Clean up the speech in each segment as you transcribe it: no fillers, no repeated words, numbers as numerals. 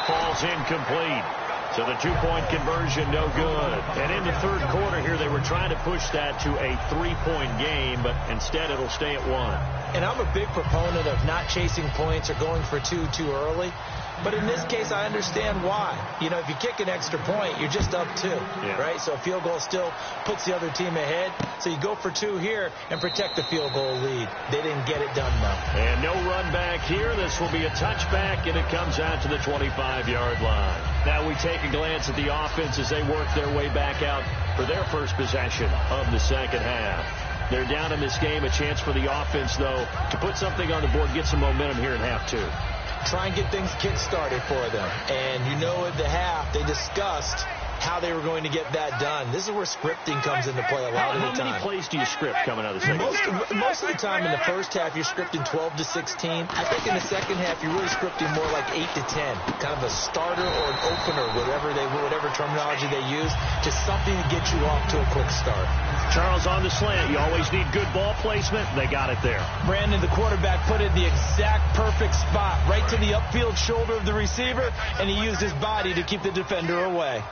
it falls incomplete. So the two-point conversion, no good. And in the third quarter here, they were trying to push that to a three-point game, but instead it'll stay at one. And I'm a big proponent of not chasing points or going for two too early. But in this case, I understand why. You know, if you kick an extra point, you're just up two, right? So a field goal still puts the other team ahead. So you go for two here and protect the field goal lead. They didn't get it done, though. And no run back here. This will be a touchback, and it comes out to the 25-yard line. Now we take a glance at the offense as they work their way back out for their first possession of the second half. They're down in this game. A chance for the offense, though, to put something on the board, get some momentum here in half two. Try and get things kick-started for them. And you know at the half, they discussed how they were going to get that done. This is where scripting comes into play a lot of the time. How many plays do you script coming out of the second half? Most of the time in the first half, you're scripting 12 to 16. I think in the second half, you're really scripting more like 8 to 10. Kind of a starter or an opener, whatever terminology they use, just something to get you off to a quick start. Charles, on the slant, you always need good ball placement. They got it there. Brandon, the quarterback, put it in the exact perfect spot, right to the upfield shoulder of the receiver, and he used his body to keep the defender away.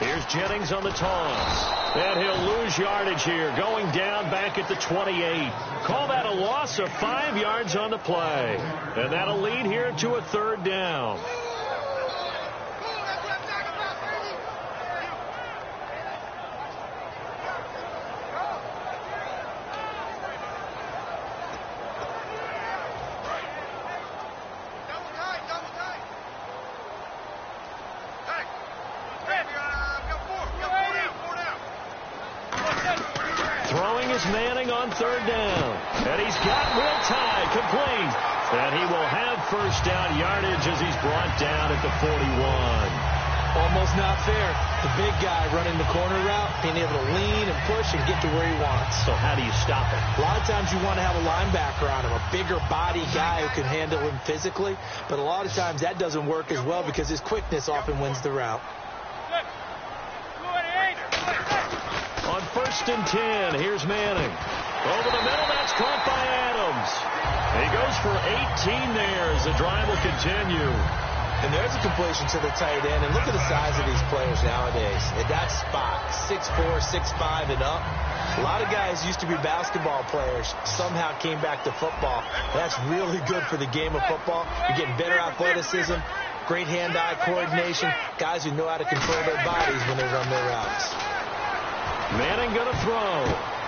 Here's Jennings on the toss. And he'll lose yardage here, going down back at the 28. Call that a loss of 5 yards on the play. And that'll lead here to a third down. Manning on third down. And he's got Will Tye complete. And he will have first down yardage as he's brought down at the 41. Almost not fair. The big guy running the corner route, being able to lean and push and get to where he wants. So how do you stop it? A lot of times you want to have a linebacker on him, a bigger body guy who can handle him physically. But a lot of times that doesn't work as well because his quickness often wins the route. On 1st and 10, here's Manning. Over the middle, that's caught by Adams. He goes for 18 there as the drive will continue. And there's a completion to the tight end. And look at the size of these players nowadays. At that spot, 6'4", 6'5", and up. A lot of guys used to be basketball players, somehow came back to football. That's really good for the game of football. You're getting better athleticism, great hand-eye coordination, guys who know how to control their bodies when they run their routes. Manning going to throw.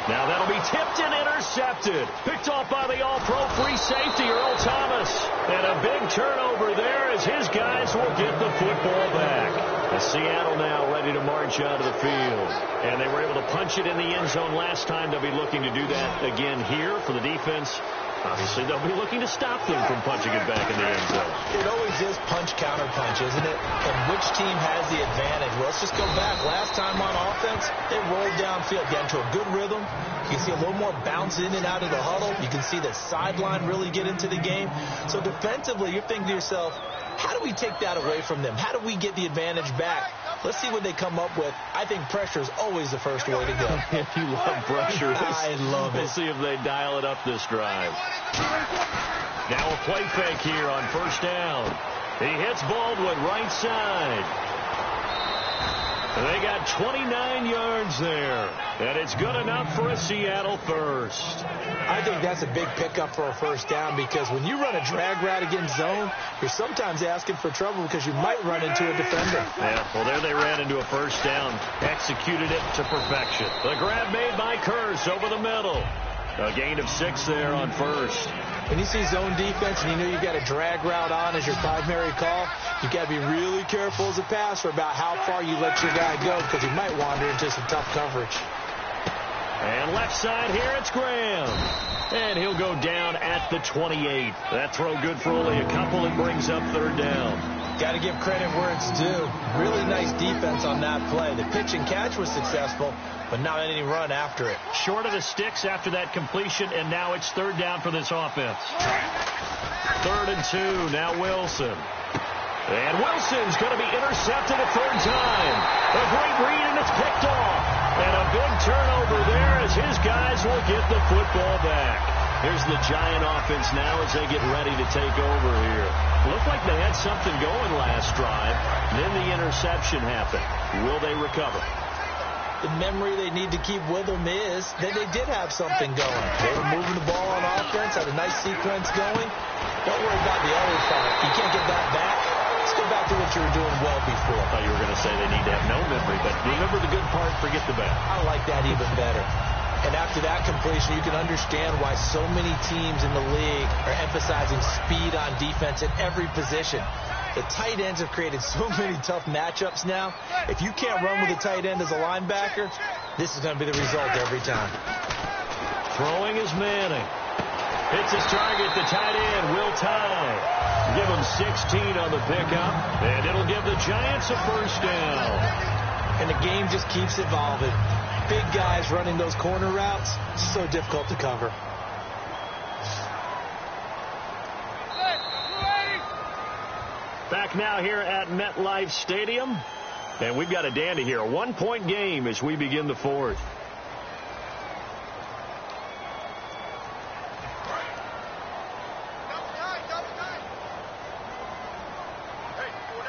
Now that'll be tipped and intercepted. Picked off by the all-pro free safety, Earl Thomas. And a big turnover there as his guys will get the football back. And Seattle now ready to march out of the field. And they were able to punch it in the end zone last time. They'll be looking to do that again here for the defense. Obviously, they'll be looking to stop them from punching it back in the end zone. It always is punch-counter-punch, isn't it? And which team has the advantage? Well, let's just go back. Last time on offense, they rolled downfield, got into a good rhythm. You can see a little more bounce in and out of the huddle. You can see the sideline really get into the game. So defensively, you're thinking to yourself, how do we take that away from them? How do we get the advantage back? Let's see what they come up with. I think pressure is always the first way to go. If you love pressure, I love it. We'll see if they dial it up this drive. Now a play fake here on 1st down. He hits Baldwin right side. They got 29 yards there. And it's good enough for a Seattle first. I think that's a big pickup for a 1st down because when you run a drag route against zone, you're sometimes asking for trouble because you might run into a defender. Yeah, well, there they ran into a 1st down. Executed it to perfection. The grab made by Kearse over the middle. A gain of 6 there on 1st. When you see zone defense and you know you've got a drag route on as your primary call, you've got to be really careful as a passer about how far you let your guy go because he might wander into some tough coverage. And left side here, it's Graham. And he'll go down at the 28. That throw good for only a couple. It brings up 3rd down. Got to give credit where it's due. Really nice defense on that play. The pitch and catch was successful, but not any run after it. Short of the sticks after that completion, and now it's 3rd down for this offense. 3rd and 2, now Wilson. And Wilson's going to be intercepted a 3rd time. A great read, and it's picked off. And a big turnover there as as his guys will get the football back. Here's the Giant offense now as they get ready to take over here. Looked like they had something going last drive. Then the interception happened. Will they recover? The memory they need to keep with them is that they did have something going. They were moving the ball on offense, had a nice sequence going. Don't worry about the other part. You can't get that back. Let's go back to what you were doing well before. I thought you were going to say they need to have no memory, but remember the good part, forget the bad. I like that even better. And after that completion, you can understand why so many teams in the league are emphasizing speed on defense at every position. The tight ends have created so many tough matchups now. If you can't run with a tight end as a linebacker, this is going to be the result every time. Throwing is Manning. Hits his target, the tight end, Will Tye. Give him 16 on the pickup, and it'll give the Giants a first down. And the game just keeps evolving. Big guys running those corner routes, so difficult to cover. Back now here at MetLife Stadium. And we've got a dandy here. A one-point game as we begin the fourth.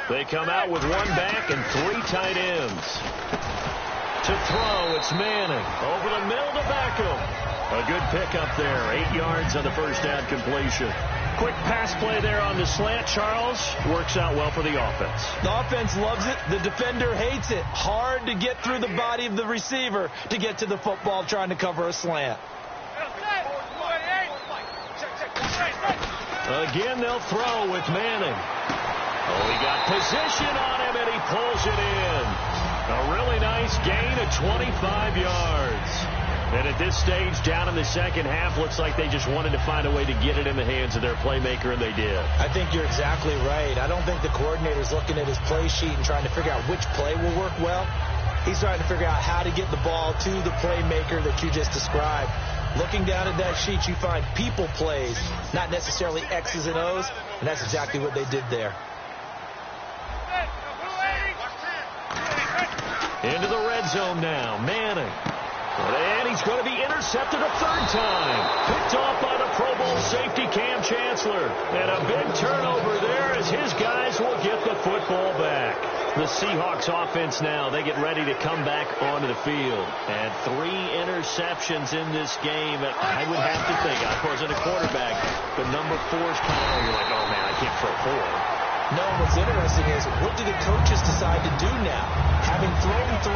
They come out with one back and three tight ends. To throw, it's Manning. Over the middle to Beckham. A good pickup there. 8 yards on the first down completion. Quick pass play there on the slant, Charles. Works out well for the offense. The offense loves it. The defender hates it. Hard to get through the body of the receiver to get to the football trying to cover a slant. Again, they'll throw with Manning. Oh, he got position on him, and he pulls it in. A really nice gain of 25 yards. And at this stage, down in the second half, looks like they just wanted to find a way to get it in the hands of their playmaker, and they did. I think you're exactly right. I don't think the coordinator's looking at his play sheet and trying to figure out which play will work well. He's trying to figure out how to get the ball to the playmaker that you just described. Looking down at that sheet, you find people plays, not necessarily X's and O's, and that's exactly what they did there. Into the red zone now. Manning. And he's going to be intercepted a third time. Picked off by the Pro Bowl safety Cam Chancellor. And a big turnover there as his guys will get the football back. The Seahawks offense now, they get ready to come back onto the field. And 3 interceptions in this game. And I would have to think, I wasn't a quarterback, but number 4's kind of, you're like, oh man, I can't throw 4. No, what's interesting is, what do the coaches decide to do now? Having thrown 3,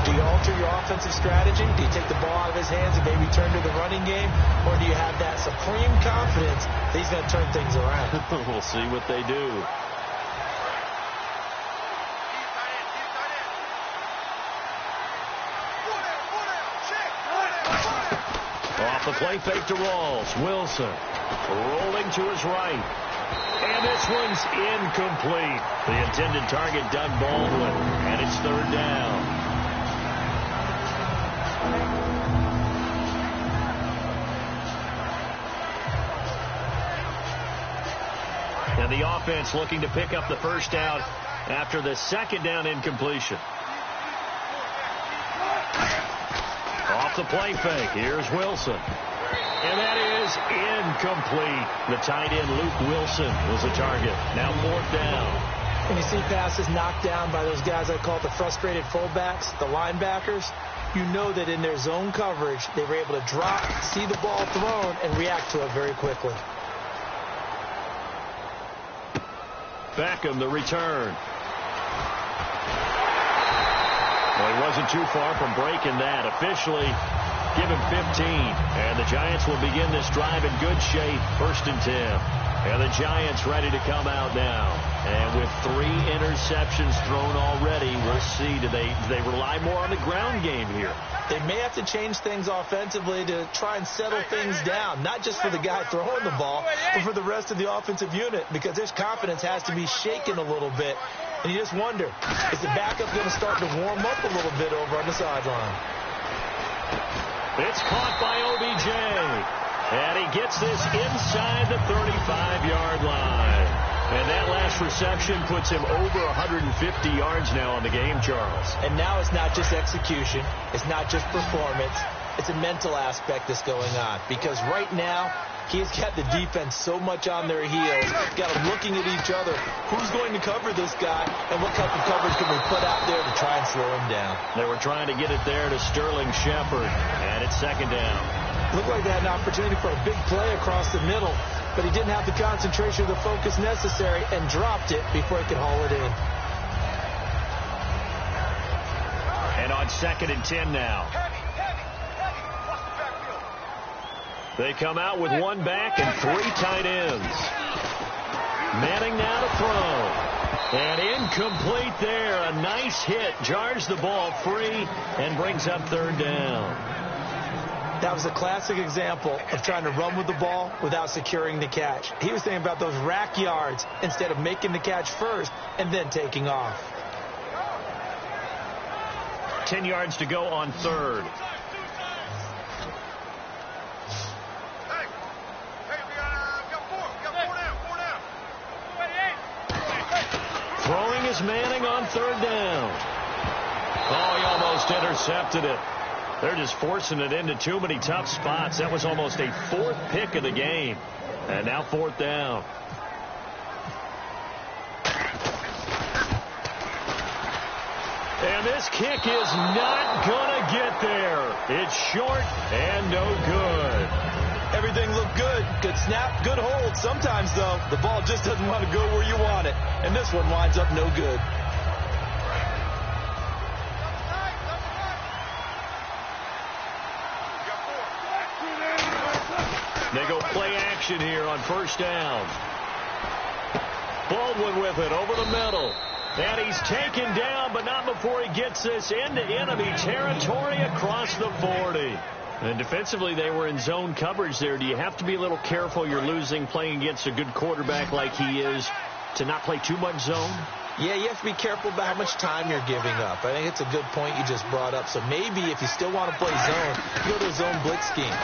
do you alter your offensive strategy? Do you take the ball out of his hands and maybe turn to the running game? Or do you have that supreme confidence that he's going to turn things around? We'll see what they do. Off the play fake to Rawls. Wilson rolling to his right. And this one's incomplete. The intended target, Doug Baldwin. And it's third down. And the offense looking to pick up the first down after the second down incompletion. Off the play fake. Here's Wilson. And that is incomplete. The tight end, Luke Wilson, was the target. Now 4th down. When you see passes knocked down by those guys I call the frustrated fullbacks, the linebackers, you know that in their zone coverage, they were able to drop, see the ball thrown, and react to it very quickly. Beckham, the return. Well, he wasn't too far from breaking that. Officially, give him 15. And the Giants will begin this drive in good shape. 1st and 10. And the Giants ready to come out now. And with 3 interceptions thrown already, we'll see. Do they rely more on the ground game here? They may have to change things offensively to try and settle things down. Not just for the guy throwing the ball, but for the rest of the offensive unit. Because his confidence has to be shaken a little bit. And you just wonder, is the backup going to start to warm up a little bit over on the sideline? It's caught by OBJ. And he gets this inside the 35-yard line. And that last reception puts him over 150 yards now on the game, Charles. And now it's not just execution. It's not just performance. It's a mental aspect that's going on because right now he has got the defense so much on their heels, got them looking at each other. Who's going to cover this guy, and what type of coverage can we put out there to try and slow him down? They were trying to get it there to Sterling Shepard, and it's second down. Looked like they had an opportunity for a big play across the middle, but he didn't have the concentration or the focus necessary and dropped it before he could haul it in. And on 2nd and 10 now. They come out with one back and 3 tight ends. Manning now to throw. And incomplete there. A nice hit. Jars the ball free and brings up 3rd down. That was a classic example of trying to run with the ball without securing the catch. He was thinking about those rack yards instead of making the catch first and then taking off. 10 yards to go on 3rd. Throwing is Manning on 3rd down. Oh, he almost intercepted it. They're just forcing it into too many tough spots. That was almost a 4th pick of the game. And now 4th down. And this kick is not going to get there. It's short and no good. Everything looked good. Good snap, good hold. Sometimes, though, the ball just doesn't want to go where you want it. And this one winds up no good. They go play action here on 1st down. Baldwin with it over the middle. And he's taken down, but not before he gets this into enemy territory across the 40. And defensively, they were in zone coverage there. Do you have to be a little careful? You're losing playing against a good quarterback like he is to not play too much zone? Yeah, you have to be careful about how much time you're giving up. I think it's a good point you just brought up. So maybe if you still want to play zone, go to a zone blitz scheme.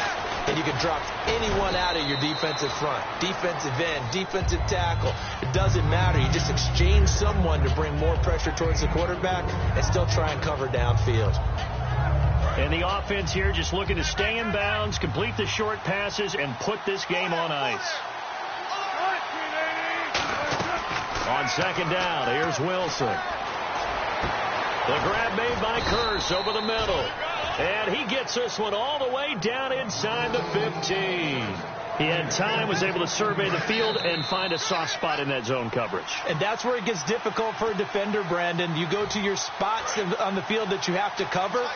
And you can drop anyone out of your defensive front. Defensive end, defensive tackle. It doesn't matter. You just exchange someone to bring more pressure towards the quarterback and still try and cover downfield. And the offense here just looking to stay in bounds, complete the short passes, and put this game on ice. On 2nd down, here's Wilson. The grab made by Kearse over the middle. And he gets this one all the way down inside the 15. He had time, was able to survey the field and find a soft spot in that zone coverage. And that's where it gets difficult for a defender, Brandon. You go to your spots on the field that you have to cover,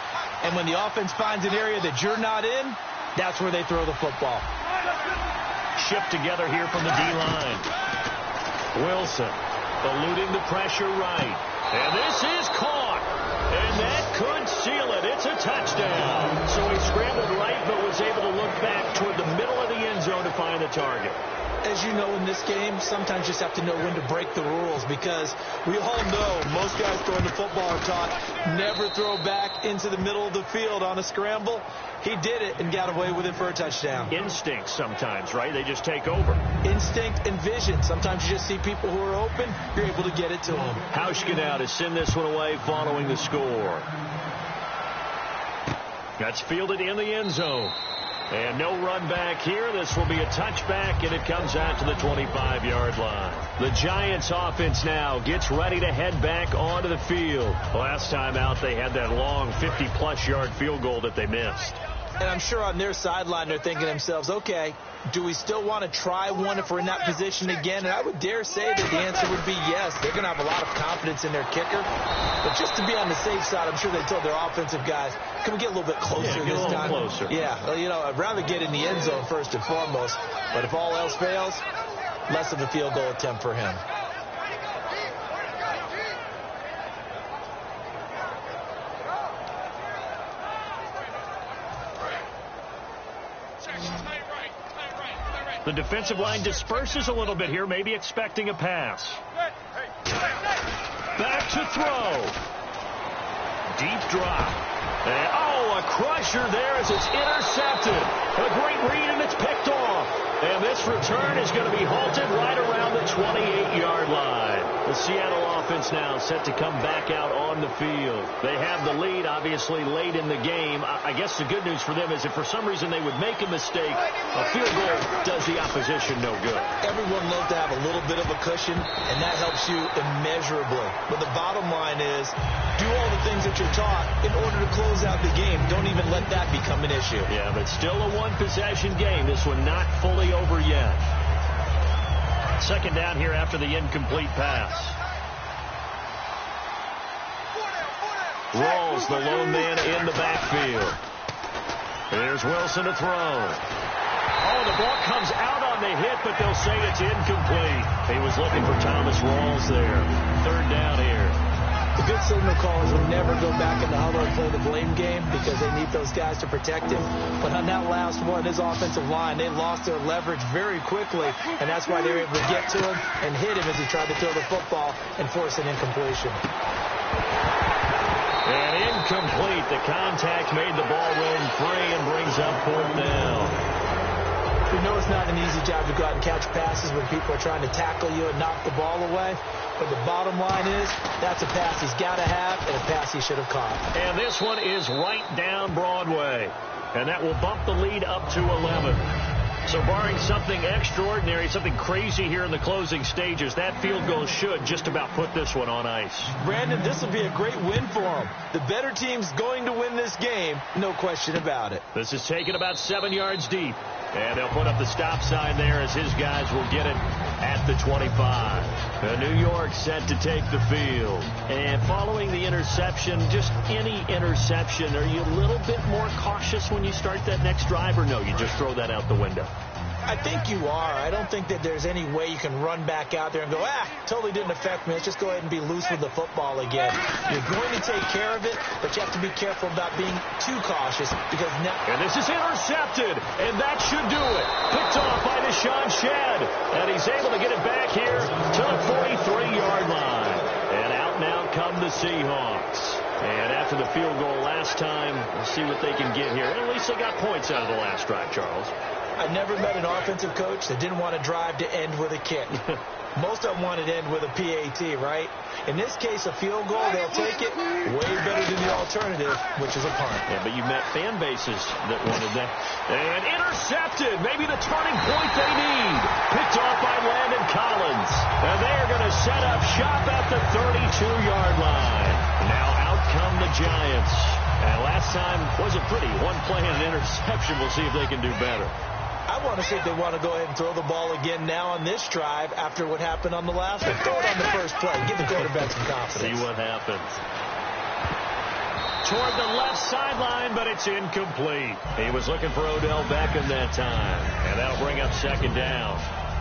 and when the offense finds an area that you're not in, that's where they throw the football. Shipped together here from the D-line. Wilson eluding the pressure right. And this is caught. And that could seal it. It's a touchdown. So he scrambled right, but was able to look back toward the middle of the end zone to find the target. As you know, in this game, sometimes you just have to know when to break the rules because we all know most guys throwing the football are taught never throw back into the middle of the field on a scramble. He did it and got away with it for a touchdown. Instinct sometimes, right? They just take over. Instinct and vision. Sometimes you just see people who are open, you're able to get it to them. Hauschka now to send this one away following the score. That's fielded in the end zone. And no run back here. This will be a touchback, and it comes out to the 25-yard line. The Giants offense now gets ready to head back onto the field. Last time out, they had that long 50-plus yard field goal that they missed. And I'm sure on their sideline they're thinking to themselves, okay, do we still want to try one if we're in that position again? And I would dare say that the answer would be yes. They're going to have a lot of confidence in their kicker. But just to be on the safe side, I'm sure they told their offensive guys, can we get a little bit closer this time? Closer. Yeah, well, you know, I'd rather get in the end zone first and foremost. But if all else fails, less of a field goal attempt for him. The defensive line disperses a little bit here, maybe expecting a pass. Back to throw. Deep drop. And, Oh, a crusher there as it's intercepted. A great read, and it's picked off. And this return is going to be halted right around the 28-yard line. The Seattle offense now set to come back out on the field. They have the lead, obviously, late in the game. I guess the good news for them is if for some reason they would make a mistake, a field goal does the opposition no good. Everyone loves to have a little bit of a cushion, and that helps you immeasurably. But the bottom line is, do all the things that you're taught in order to close out the game. Don't even let that become an issue. Yeah, but still a one-possession game. This one not fully over yet. Second down here after the incomplete pass. Rawls, the lone man in the backfield. Here's Wilson to throw. Oh, the ball comes out on the hit, but they'll say it's incomplete. He was looking for Thomas Rawls there. Third down here. The good signal callers will never go back in the huddle and play the blame game because they need those guys to protect him. But on that last one, his offensive line, they lost their leverage very quickly, and that's why they were able to get to him and hit him as he tried to throw the football and force an incompletion. And incomplete. The contact made the ball roam free and brings up fourth down. We know it's not an easy job to go out and catch passes when people are trying to tackle you and knock the ball away. But the bottom line is, that's a pass he's got to have and a pass he should have caught. And this one is right down Broadway. And that will bump the lead up to 11. So barring something extraordinary, something crazy here in the closing stages, that field goal should just about put this one on ice. Brandon, this will be a great win for him. The better team's going to win this game, no question about it. This is taken about 7 yards deep. And they'll put up the stop sign there as his guys will get it at the 25. New York set to take the field. And following the interception, just any interception, are you a little bit more cautious when you start that next drive, or no, you just throw that out the window? I think you are. I don't think that there's any way you can run back out there and go, totally didn't affect me. Let's just go ahead and be loose with the football again. You're going to take care of it, but you have to be careful about being too cautious because now... And this is intercepted, and that should do it. Picked off by Deshaun Shedd, and he's able to get it back here to the 43-yard line. And out now come the Seahawks. And after the field goal last time, we'll see what they can get here. And at least they got points out of the last drive, Charles. I've never met an offensive coach that didn't want to drive to end with a kick. Most of them wanted to end with a PAT, right? In this case, a field goal, they'll take it way better than the alternative, which is a punt. Yeah, but you met fan bases that wanted that. And intercepted, maybe the turning point they need. Picked off by Landon Collins. And they're going to set up shop at the 32-yard line. Now out come the Giants. And last time wasn't pretty. One play and an interception. We'll see if they can do better. I want to see if they want to go ahead and throw the ball again now on this drive after what happened on the last one. Throw it on the first play. Give the quarterback some confidence. See what happens. Toward the left sideline, but it's incomplete. He was looking for Odell Beckham that time. And that'll bring up second down.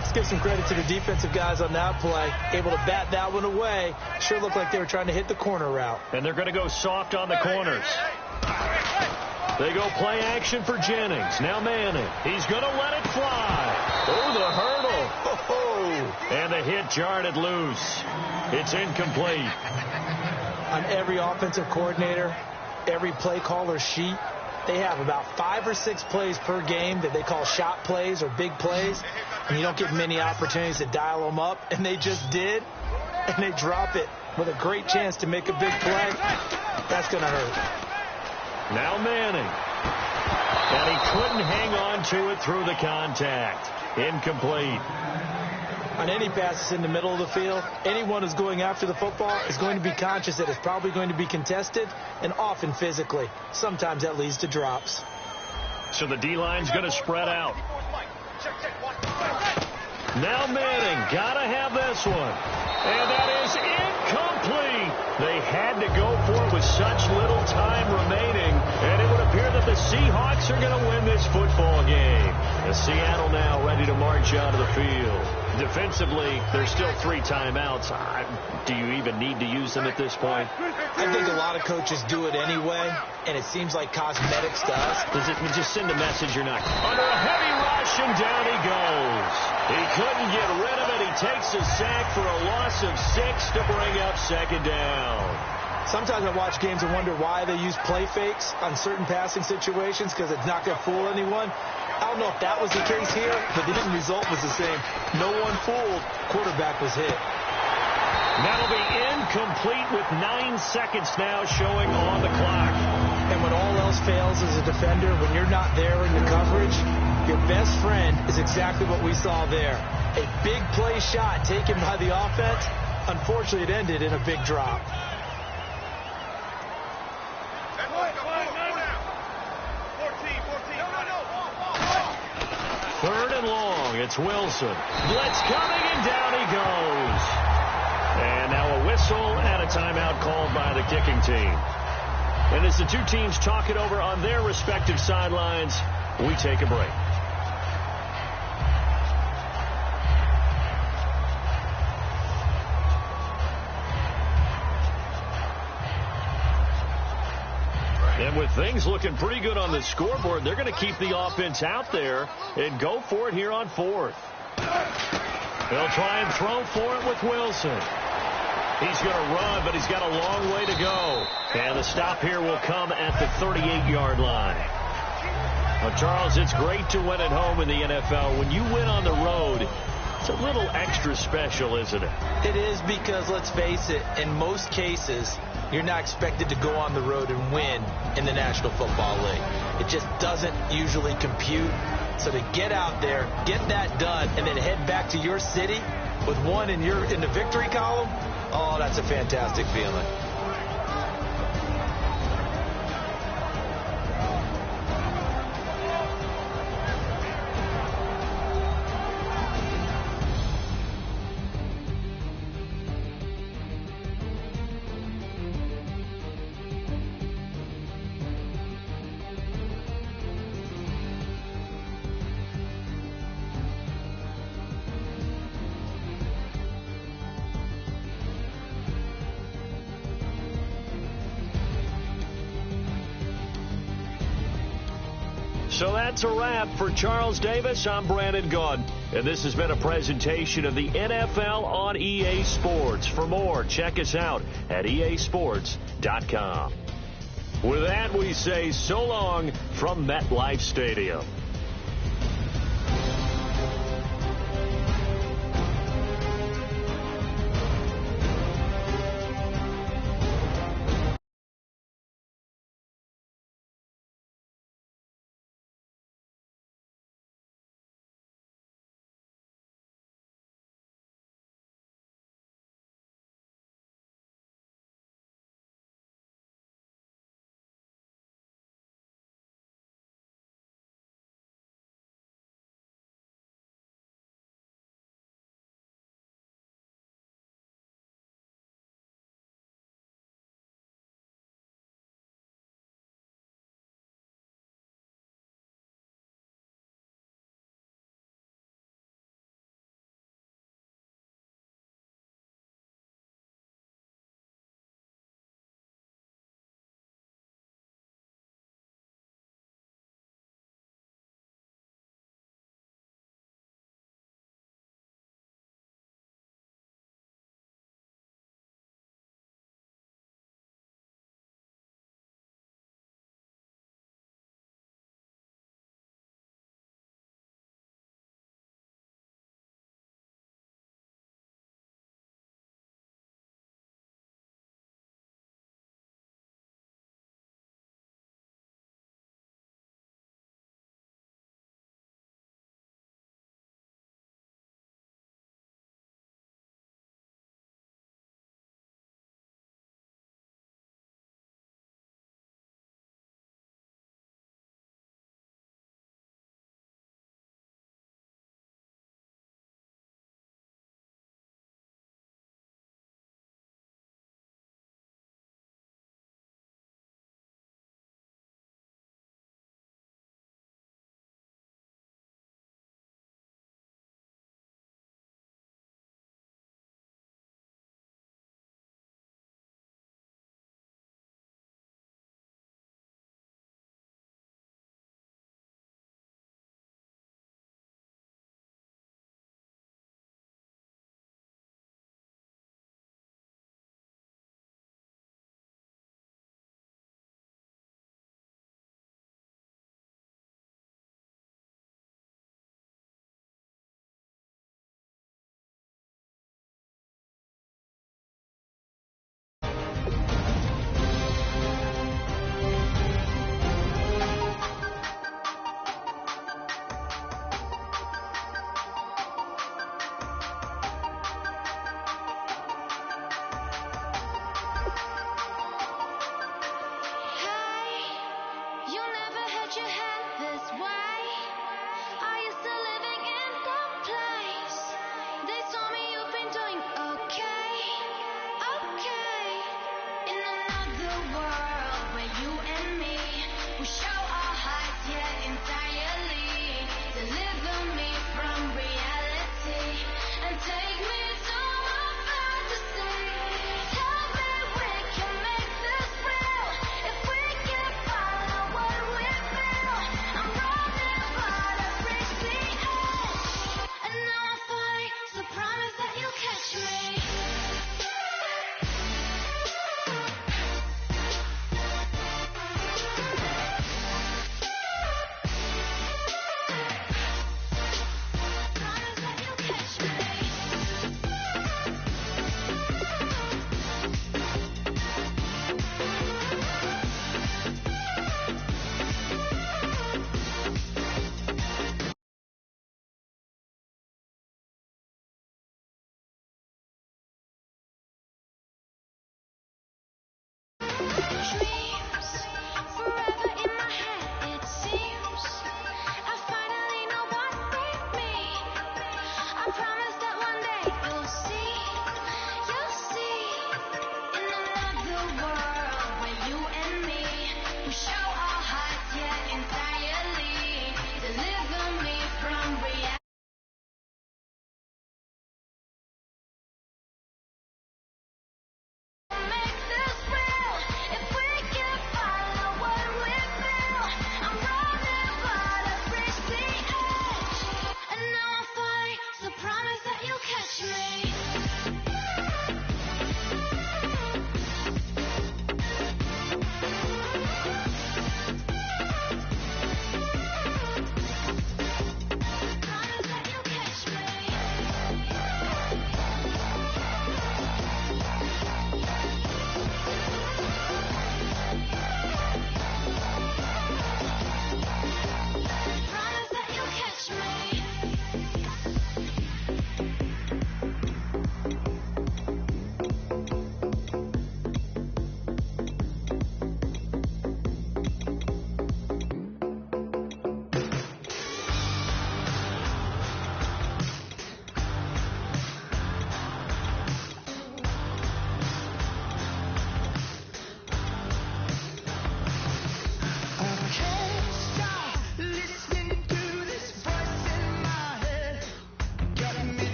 Let's give some credit to the defensive guys on that play. Able to bat that one away. Sure looked like they were trying to hit the corner route. And they're going to go soft on the corners. They go play action for Jennings. Now Manning. He's going to let it fly. Oh, the hurdle. Oh, and the hit jarred it loose. It's incomplete. On every offensive coordinator, every play caller sheet, they have about 5 or 6 plays per game that they call shot plays or big plays. And you don't get many opportunities to dial them up. And they just did. And they drop it with a great chance to make a big play. That's going to hurt. Now Manning. And he couldn't hang on to it through the contact. Incomplete. On any passes in the middle of the field, anyone who's going after the football is going to be conscious that it's probably going to be contested and often physically. Sometimes that leads to drops. So the D-line's going to spread out. Now Manning. Got to have this one. And that is incomplete. They had to go for it with such little time remaining. And it would appear that the Seahawks are going to win this football game. The Seattle now ready to march out of the field. Defensively, there's still 3 timeouts. Do you even need to use them at this point? I think a lot of coaches do it anyway, and it seems like cosmetics to us. Does it just send a message you're not? Under a heavy rush, and down he goes. He couldn't get rid of it. He takes a sack for a loss of 6 to bring up second down. Sometimes I watch games and wonder why they use play fakes on certain passing situations because it's not going to fool anyone. I don't know if that was the case here, but the end result was the same. No one fooled. Quarterback was hit. That'll be incomplete with 9 seconds now showing on the clock. And when all else fails as a defender, when you're not there in the coverage, your best friend is exactly what we saw there. A big play shot taken by the offense. Unfortunately, it ended in a big drop. Third and long. It's Wilson. Blitz coming, and down he goes. And now a whistle and a timeout called by the kicking team. And as the two teams talk it over on their respective sidelines, we take a break. And with things looking pretty good on the scoreboard, they're going to keep the offense out there and go for it here on fourth. They'll try and throw for it with Wilson. He's going to run, but he's got a long way to go. And the stop here will come at the 38-yard line. Well, Charles, it's great to win at home in the NFL. When you win on the road, it's a little extra special, isn't it? It is because, let's face it, in most cases, you're not expected to go on the road and win in the National Football League. It just doesn't usually compute. So to get out there, get that done, and then head back to your city with one in the victory column, oh, that's a fantastic feeling. So that's a wrap for Charles Davis. I'm Brandon Gaudin, and this has been a presentation of the NFL on EA Sports. For more, check us out at easports.com. With that, we say so long from MetLife Stadium.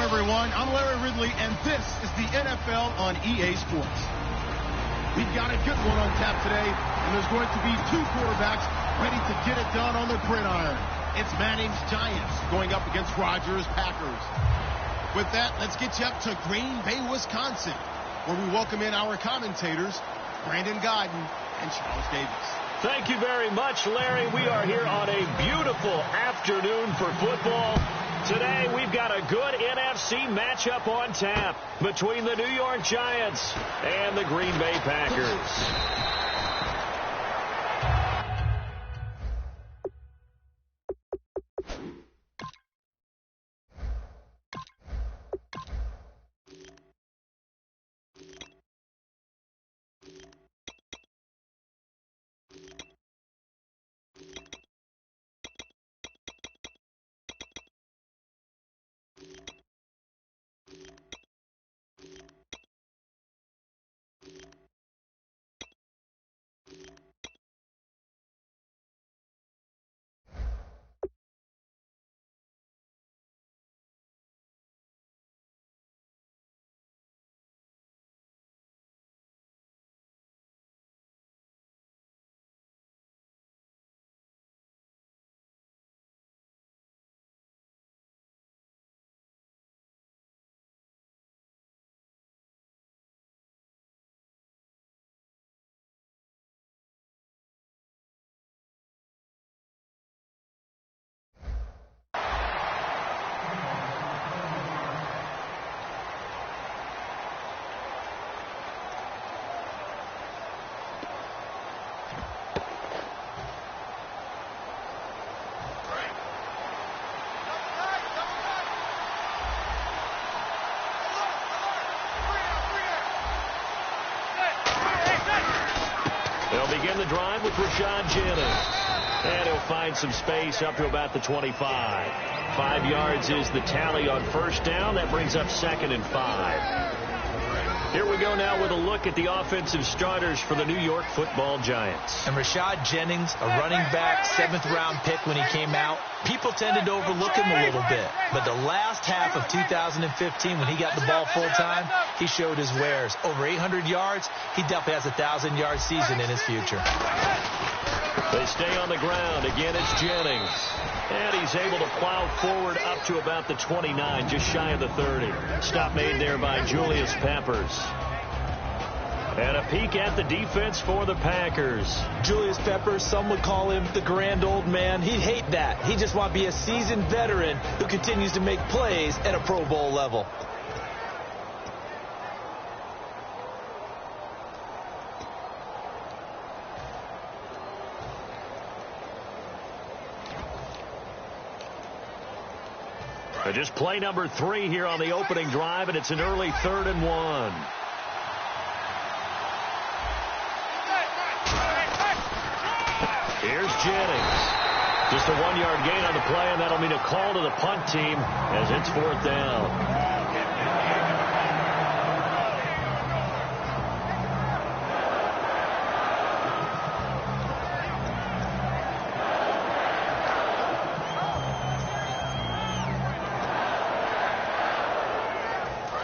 everyone. I'm Larry Ridley, and this is the NFL on EA Sports. We've got a good one on tap today, and there's going to be two quarterbacks ready to get it done on the gridiron. It's Manning's Giants going up against Rodgers' Packers. With that, let's get you up to Green Bay, Wisconsin, where we welcome in our commentators, Brandon Godden and Charles Davis. Thank you very much, Larry. We are here on a beautiful afternoon for football. Today, we've got a good NFC matchup on tap between the New York Giants and the Green Bay Packers. They'll begin the drive with Rashad Jennings. And he'll find some space up to about the 25. 5 yards is the tally on first down. That brings up 2nd and 5. Here we go now with a look at the offensive starters for the New York Football Giants. And Rashad Jennings, a running back, 7th-round pick when he came out. People tended to overlook him a little bit. But the last half of 2015, when he got the ball full-time, he showed his wares. Over 800 yards, he definitely has a 1,000-yard season in his future. They stay on the ground. Again, it's Jennings. And he's able to plow forward up to about the 29, just shy of the 30. Stop made there by Julius Peppers. And a peek at the defense for the Packers. Julius Peppers, some would call him the grand old man. He'd hate that. He just want to be a seasoned veteran who continues to make plays at a Pro Bowl level. Just play number 3 here on the opening drive, and it's an early 3rd and 1. Here's Jennings. Just a 1-yard gain on the play, and that'll mean a call to the punt team as it's 4th down.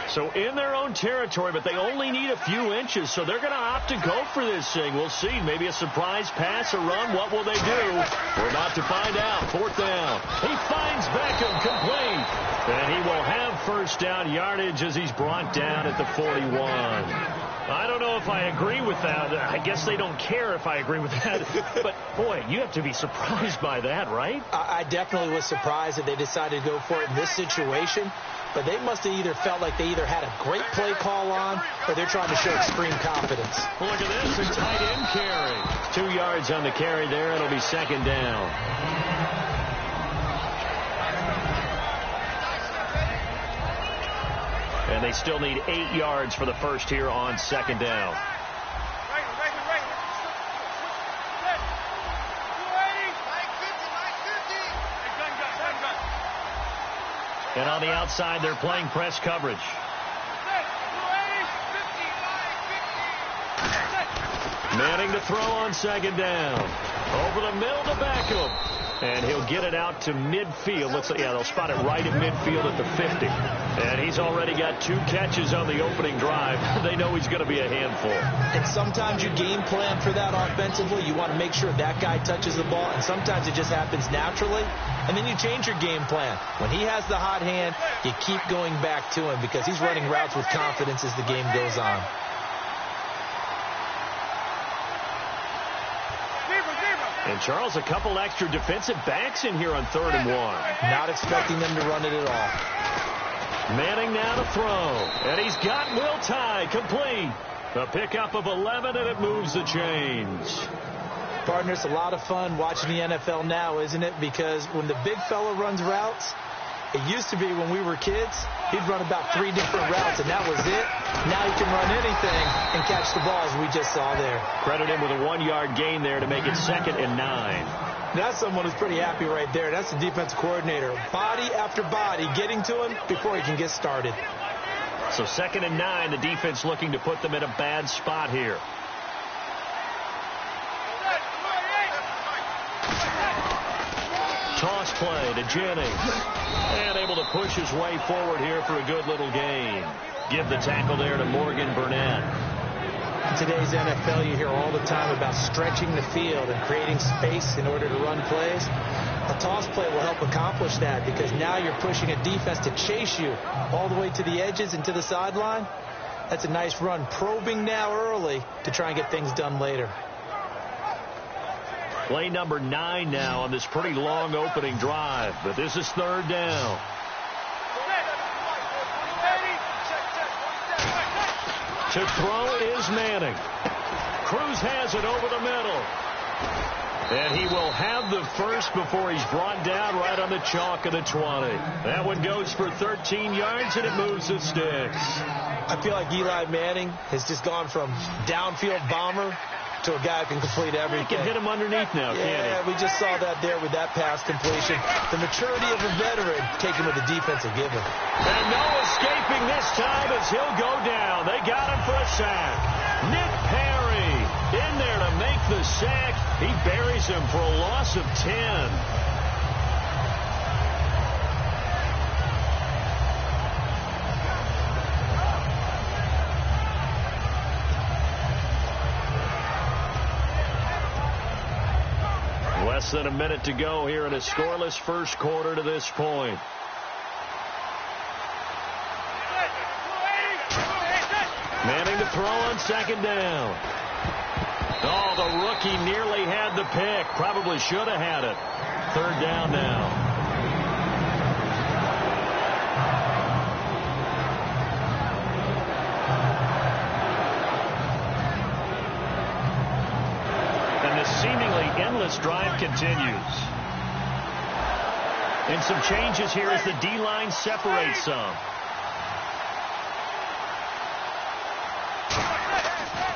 So in their own territory, but they only need a few inches, so they're going to opt to go for this thing. We'll see. Maybe a surprise pass or run. What will they do? We're about to find out. 4th down. He finds Beckham complete. And he will have first down yardage as he's brought down at the 41. I don't know if I agree with that. I guess they don't care if I agree with that. But, boy, you have to be surprised by that, right? I definitely was surprised that they decided to go for it in this situation. But they must have either felt like they either had a great play call on or they're trying to show extreme confidence. Well, look at this, a tight end carry. 2 yards on the carry there. It'll be 2nd down. And they still need 8 yards for the first here on 2nd down. And on the outside, they're playing press coverage. Manning to throw on 2nd down. Over the middle to Beckham. And he'll get it out to midfield. Looks like, yeah, they'll spot it right at midfield at the 50. And he's already got 2 catches on the opening drive. They know he's going to be a handful. And sometimes you game plan for that offensively. You want to make sure that guy touches the ball. And sometimes it just happens naturally. And then you change your game plan. When he has the hot hand, you keep going back to him because he's running routes with confidence as the game goes on. And, Charles, a couple extra defensive backs in here on 3rd and 1. Not expecting them to run it at all. Manning now to throw. And he's got Will Tye complete. A pickup of 11, and it moves the chains. Partner, it's a lot of fun watching the NFL now, isn't it? Because when the big fella runs routes, it used to be when we were kids, he'd run about 3 different routes, and that was it. Now he can run anything and catch the ball, as we just saw there. Credit him with a 1-yard gain there to make it 2nd and 9. That's someone who's pretty happy right there. That's the defensive coordinator. Body after body getting to him before he can get started. So 2nd and 9, the defense looking to put them in a bad spot here. Toss play to Jennings. And able to push his way forward here for a good little gain. Give the tackle there to Morgan Burnett. In today's NFL, you hear all the time about stretching the field and creating space in order to run plays. A toss play will help accomplish that because now you're pushing a defense to chase you all the way to the edges and to the sideline. That's a nice run. Probing now early to try and get things done later. Play number 9 now on this pretty long opening drive, but this is 3rd down. To throw is Manning. Cruz has it over the middle. And he will have the first before he's brought down right on the chalk of the 20. That one goes for 13 yards, and it moves the sticks. I feel like Eli Manning has just gone from downfield bomber to a guy who can complete everything. He can hit him underneath now, can't he? Yeah, we just saw that there with that pass completion. The maturity of a veteran taken with the defensive given. And no escaping this time as he'll go down. They got him for a sack. Nick Perry in there to make the sack. He buries him for a loss of 10. Less than a minute to go here in a scoreless first quarter to this point. Manning to throw on 2nd down. Oh, the rookie nearly had the pick. Probably should have had it. 3rd down now. Seemingly endless drive continues. And some changes here as the D-line separates some.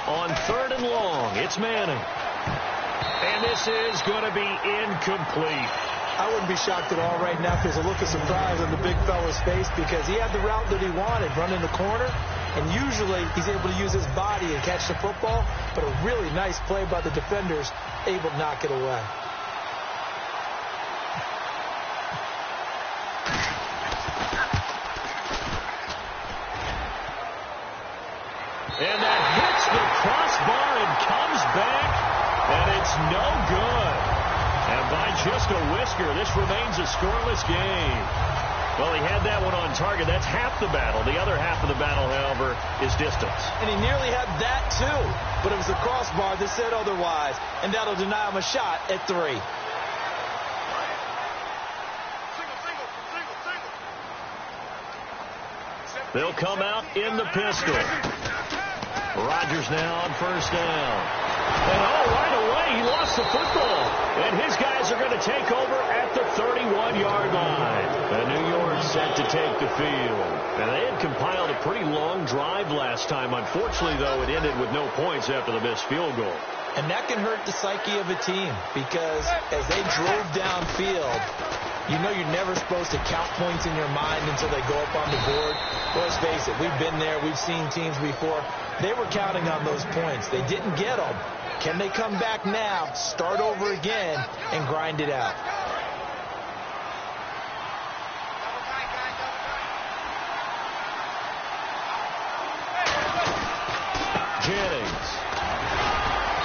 On 3rd and long, it's Manning. And this is going to be incomplete. I wouldn't be shocked at all right now if there's a look of surprise on the big fella's face because he had the route that he wanted, running the corner. And usually he's able to use his body and catch the football, but a really nice play by the defenders, able to knock it away. And that hits the crossbar and comes back, and it's no good. And by just a whisker, this remains a scoreless game. Well, he had that one on target. That's half the battle. The other half of the battle, however, is distance. And he nearly had that, too. But it was the crossbar that said otherwise. And that'll deny him a shot at 3. They'll come out in the pistol. Rodgers now on 1st down. And right away, he lost the football. And his guys are going to take over at the 31-yard line. And New York set to take the field. And they had compiled a pretty long drive last time. Unfortunately, though, it ended with no points after the missed field goal. And that can hurt the psyche of a team because as they drove downfield, you know you're never supposed to count points in your mind until they go up on the board. Well, let's face it, we've been there. We've seen teams before. They were counting on those points. They didn't get them. Can they come back now, start over again, and grind it out? Jennings.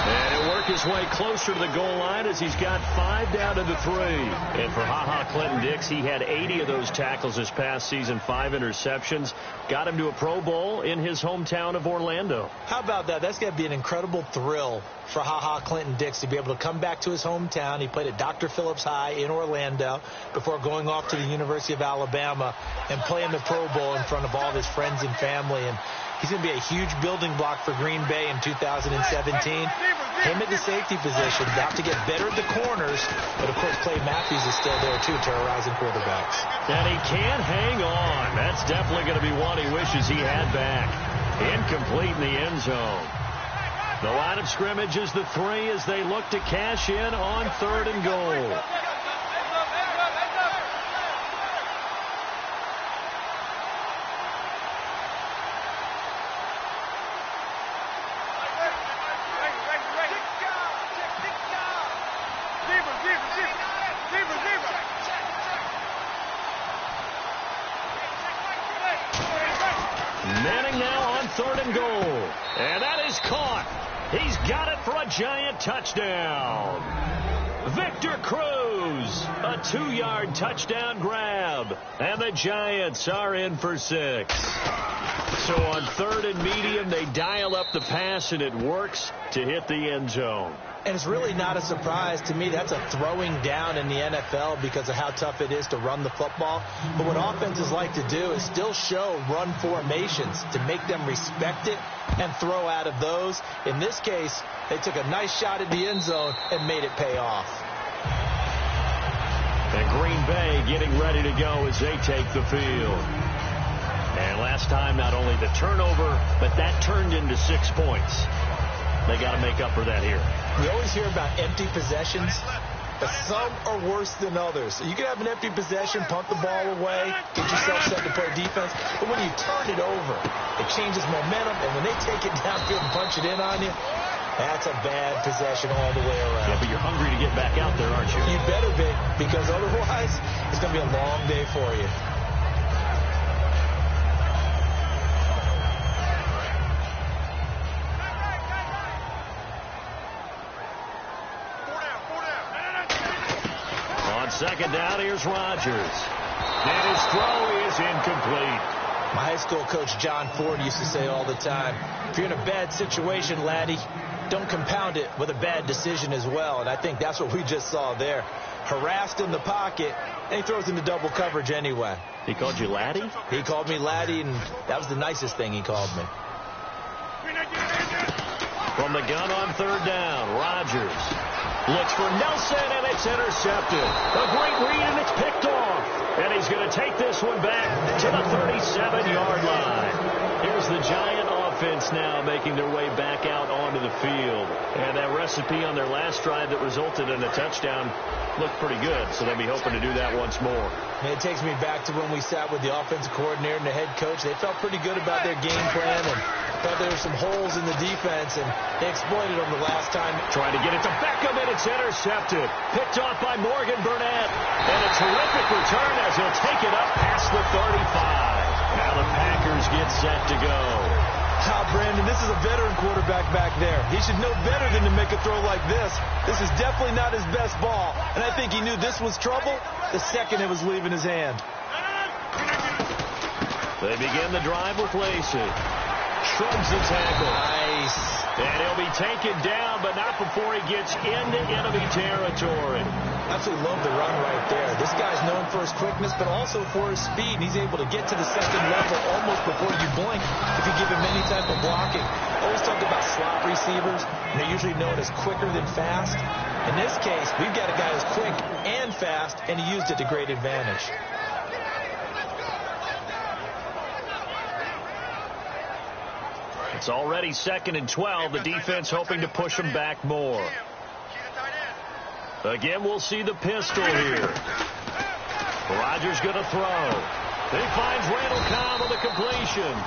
And it works work his way closer to the goal line as he's got 5 down to the 3. And for Clinton-Dix, he had 80 of those tackles this past season, 5 interceptions. Got him to a Pro Bowl in his hometown of Orlando. How about that? That's got to be an incredible thrill for Clinton-Dix to be able to come back to his hometown. He played at Dr. Phillips High in Orlando before going off to the University of Alabama and playing the Pro Bowl in front of all of his friends and family. And he's going to be a huge building block for Green Bay in 2017. Him at the safety position, got to get better at the corners. But, of course, Clay Matthews is still there, too, terrorizing quarterbacks. And he can't hang on. That's definitely going to be one he wishes he had back. Incomplete in the end zone. The line of scrimmage is the 3 as they look to cash in on 3rd and goal. Manning now on 3rd and goal. And that is caught. He's got it for a giant touchdown. Victor Cruz, a 2-yard touchdown grab. And the Giants are in for 6. So on 3rd and medium, they dial up the pass, and it works to hit the end zone. And it's really not a surprise to me. That's a throwing down in the NFL because of how tough it is to run the football. But what offenses like to do is still show run formations to make them respect it and throw out of those. In this case, they took a nice shot at the end zone and made it pay off. And Green Bay getting ready to go as they take the field. And last time, not only the turnover, but that turned into 6 points. They got to make up for that here. We always hear about empty possessions, but some are worse than others. You can have an empty possession, punt the ball away, get yourself set to play defense, but when you turn it over, it changes momentum, and when they take it downfield and punch it in on you, that's a bad possession all the way around. Yeah, but you're hungry to get back out there, aren't you? You better be, because otherwise, it's going to be a long day for you. Second down, here's Rodgers. And his throw is incomplete. My high school coach, John Ford, used to say all the time, if you're in a bad situation, laddie, don't compound it with a bad decision as well. And I think that's what we just saw there. Harassed in the pocket, and he throws into double coverage anyway. He called you laddie? He called me laddie, and that was the nicest thing he called me. From the gun on 3rd down, Rodgers looks for Nelson, and it's intercepted. A great read, and it's picked off. And he's going to take this one back to the 37-yard line. Here's the Giant offense now making their way back out onto the field. And that recipe on their last drive that resulted in a touchdown looked pretty good, so they'll be hoping to do that once more. And it takes me back to when we sat with the offensive coordinator and the head coach. They felt pretty good about their game plan and thought there were some holes in the defense, and they exploited them the last time. Trying to get it to Beckham, and it's intercepted. Picked off by Morgan Burnett. And a terrific return as he'll take it up past the 35. Now the Packers get set to go. Brandon, this is a veteran quarterback back there. He should know better than to make a throw like this. This is definitely not his best ball, and I think he knew this was trouble the second it was leaving his hand. They begin the drive with Lacey. Shrugs the tackle. Nice. And he'll be taken down, but not before he gets into enemy territory. Absolutely love the run right there. This guy's known for his quickness, but also for his speed. He's able to get to the second level almost before you blink if you give him any type of blocking. Always talk about slot receivers, and they're usually known as quicker than fast. In this case, we've got a guy who's quick and fast, and he used it to great advantage. It's already 2nd and 12. The defense hoping to push them back more. Again, we'll see the pistol here. Rodgers going to throw. He finds Randall Cobb with a completion.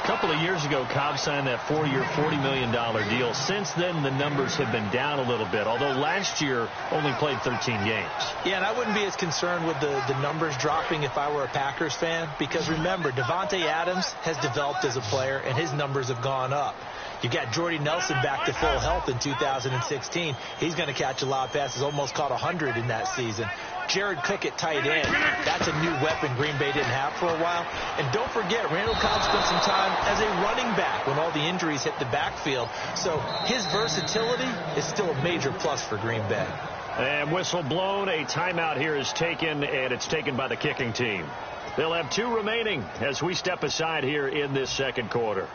A couple of years ago, Cobb signed that 4-year, $40 million deal. Since then, the numbers have been down a little bit, although last year only played 13 games. Yeah, and I wouldn't be as concerned with the numbers dropping if I were a Packers fan, because remember, Davante Adams has developed as a player, and his numbers have gone up. You got Jordy Nelson back to full health in 2016. He's going to catch a lot of passes, almost caught 100 in that season. Jared Cook at tight end. That's a new weapon Green Bay didn't have for a while. And don't forget, Randall Cobb spent some time as a running back when all the injuries hit the backfield. So his versatility is still a major plus for Green Bay. And whistle blown. A timeout here is taken, and it's taken by the kicking team. They'll have 2 remaining as we step aside here in this second quarter.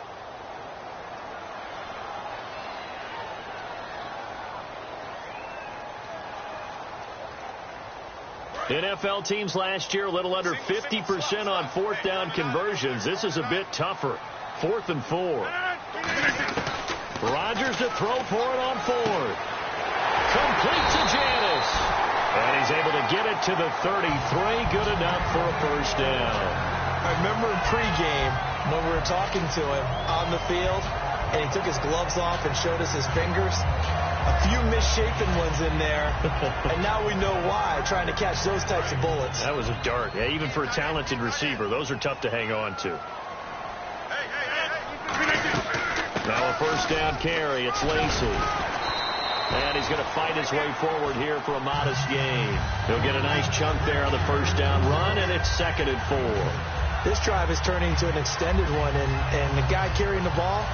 NFL teams last year a little under 50% on fourth down conversions. This is a bit tougher. 4th and 4. Rodgers to throw for it on 4th. Complete to Janis. And he's able to get it to the 33. Good enough for a first down. I remember in pregame when we were talking to him on the field, and he took his gloves off and showed us his fingers. A few misshapen ones in there, and now we know why, trying to catch those types of bullets. That was a dart. Yeah, even for a talented receiver, those are tough to hang on to. Now a first down carry. It's Lacy. And he's going to fight his way forward here for a modest gain. He'll get a nice chunk there on the first down run, and it's 2nd and 4. This drive is turning into an extended one, and the guy carrying the ball,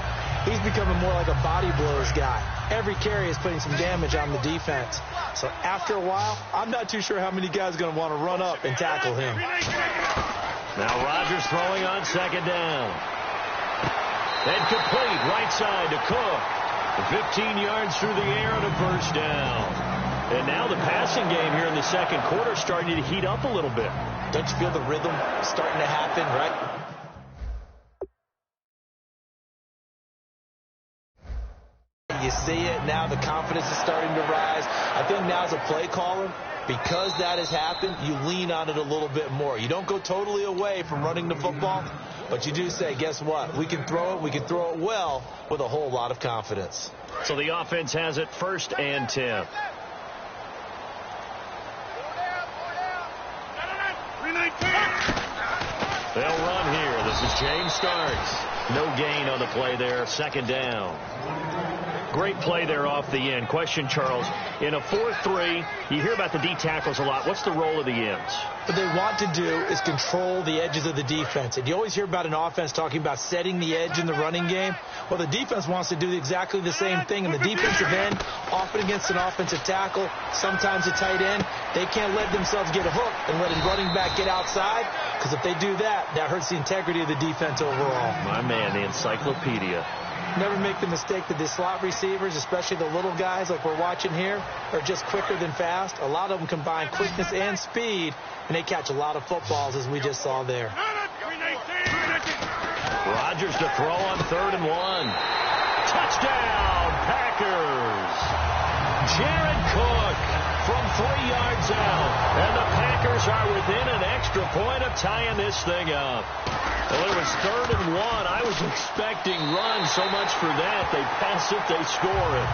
he's becoming more like a body blows guy. Every carry is putting some damage on the defense. So after a while, I'm not too sure how many guys are going to want to run up and tackle him. Now Rodgers throwing on 2nd down. And complete right side to Cook. 15 yards through the air and a first down. And now the passing game here in the second quarter starting to heat up a little bit. Don't you feel the rhythm starting to happen, right? You see it now. The confidence is starting to rise. I think now as a play caller, because that has happened, you lean on it a little bit more. You don't go totally away from running the football, but you do say, guess what? We can throw it. We can throw it well with a whole lot of confidence. So the offense has it 1st and 10. They'll run here. This is James Starks. No gain on the play there. 2nd down. Great play there off the end. Question, Charles, in a 4-3, you hear about the D tackles a lot. What's the role of the ends? What they want to do is control the edges of the defense. And you always hear about an offense talking about setting the edge in the running game. Well, the defense wants to do exactly the same thing. And the defensive end, often against an offensive tackle, sometimes a tight end, they can't let themselves get a hook and let a running back get outside. Because if they do that, that hurts the integrity of the defense overall. My man, the encyclopedia. Never make the mistake that the slot receivers, especially the little guys like we're watching here, are just quicker than fast. A lot of them combine quickness and speed, and they catch a lot of footballs, as we just saw there. Rodgers to throw on 3rd and 1. Touchdown, Packers. Jared Cook from 3 yards out, and the Packers are within an extra point of tying this thing up. Well, it was 3rd and 1. I was expecting runs so much for that. They pass it, they score it.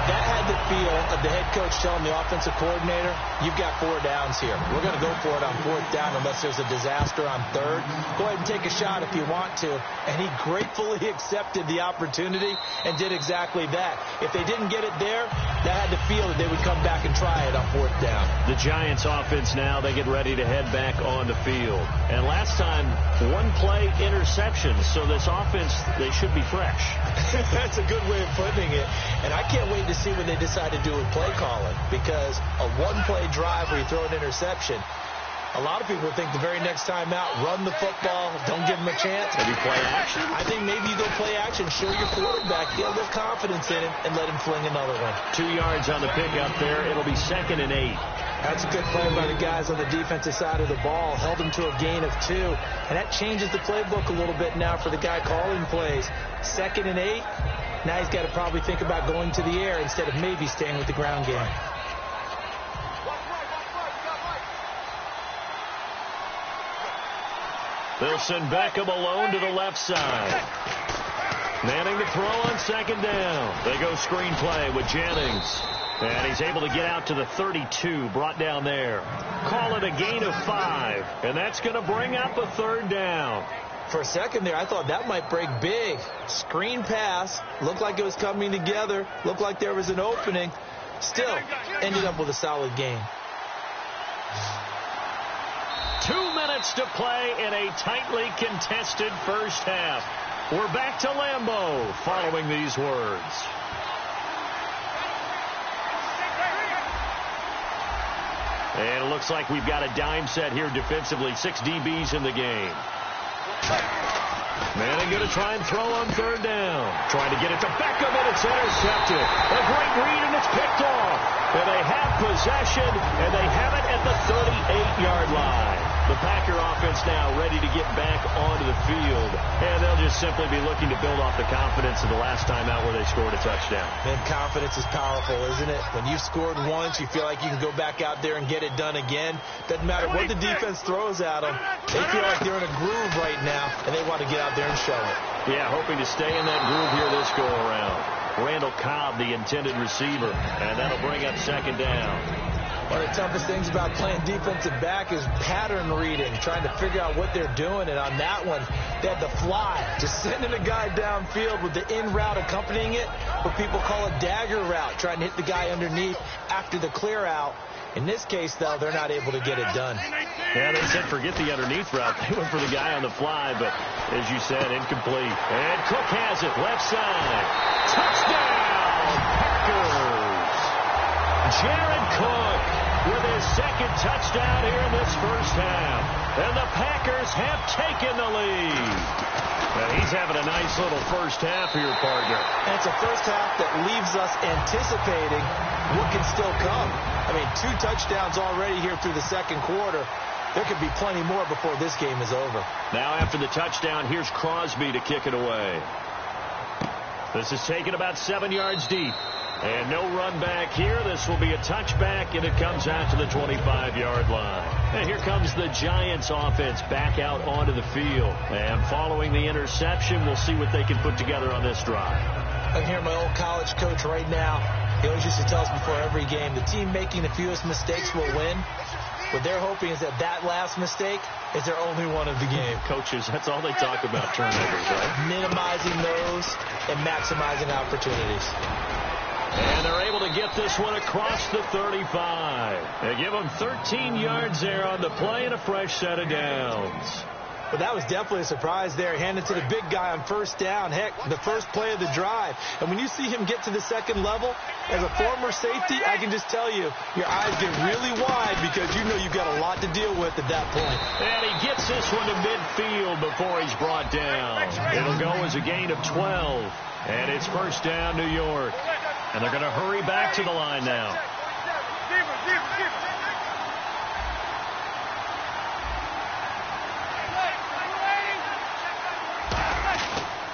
That had the feel of the head coach telling the offensive coordinator, you've got 4 downs here. We're going to go for it on 4th down unless there's a disaster on 3rd. Go ahead and take a shot if you want to. And he gratefully accepted the opportunity and did exactly that. If they didn't get it there, that had the feel that they would come back and try it on 4th down. The Giants offense now, they get ready to head back on the field. And last time, 1-play interception. So this offense, they should be fresh. That's a good way of putting it. And I can't wait to see what they decide to do with play calling, because a 1-play drive where you throw an interception, a lot of people think the very next time out, run the football, don't give them a chance. Maybe play action. I think maybe you go play action, show your quarterback, get a little confidence in him, and let him fling another one. 2 yards on the pickup there. It'll be 2nd and 8. That's a good play by the guys on the defensive side of the ball. Held him to a gain of 2. And that changes the playbook a little bit now for the guy calling plays. 2nd and 8. Now he's got to probably think about going to the air instead of maybe staying with the ground game. They'll send Beckham alone to the left side. Manning to throw on 2nd down. They go screen play with Jennings. And he's able to get out to the 32, brought down there. Call it a gain of 5, and that's going to bring up a 3rd down. For a second there, I thought that might break big. Screen pass. Looked like it was coming together. Looked like there was an opening. Still, ended up with a solid game. 2 minutes to play in a tightly contested first half. We're back to Lambeau following these words. And it looks like we've got a dime set here defensively. 6 DBs in the game. Manning going to try and throw on third down. Trying to get it to Beckham, and it's intercepted. A great read, and it's picked off. And they have possession, and they have it at the 38-yard line. The Packer offense now ready to get back onto the field, and they'll just simply be looking to build off the confidence of the last time out where they scored a touchdown. Man, confidence is powerful, isn't it? When you've scored once, you feel like you can go back out there and get it done again. Doesn't matter what the defense throws at them. They feel like they're in a groove right now, and they want to get out there and show it. Yeah, hoping to stay in that groove here this go-around. Randall Cobb, the intended receiver, and that'll bring up second down. One of the toughest things about playing defensive back is pattern reading, trying to figure out what they're doing. And on that one, they had the fly, just sending a guy downfield with the in route accompanying it, what people call a dagger route, trying to hit the guy underneath after the clear out. In this case, though, they're not able to get it done. Yeah, they said forget the underneath route. They went for the guy on the fly, but as you said, incomplete. And Cook has it, left side. Touchdown, Packers. Jared Cook with his second touchdown here in this first half. And the Packers have taken the lead. And he's having a nice little first half here, partner. And it's a first half that leaves us anticipating what can still come. I mean, 2 touchdowns already here through the second quarter. There could be plenty more before this game is over. Now after the touchdown, here's Crosby to kick it away. This is taken about 7 yards deep. And no run back here. This will be a touchback, and it comes out to the 25-yard line. And here comes the Giants offense back out onto the field. And following the interception, we'll see what they can put together on this drive. I can hear my old college coach right now. He always used to tell us before every game, the team making the fewest mistakes will win. What they're hoping is that that last mistake is their only one of the game. Coaches, that's all they talk about, turnovers, right? Minimizing those and maximizing opportunities. And they're able to get this one across the 35. They give them 13 yards there on the play and a fresh set of downs. But that was definitely a surprise there. Handed to the big guy on first down. Heck, the first play of the drive. And when you see him get to the second level, as a former safety, I can just tell you, your eyes get really wide because you know you've got a lot to deal with at that point. And he gets this one to midfield before he's brought down. It'll go as a gain of 12. And it's first down, New York. And they're going to hurry back to the line now.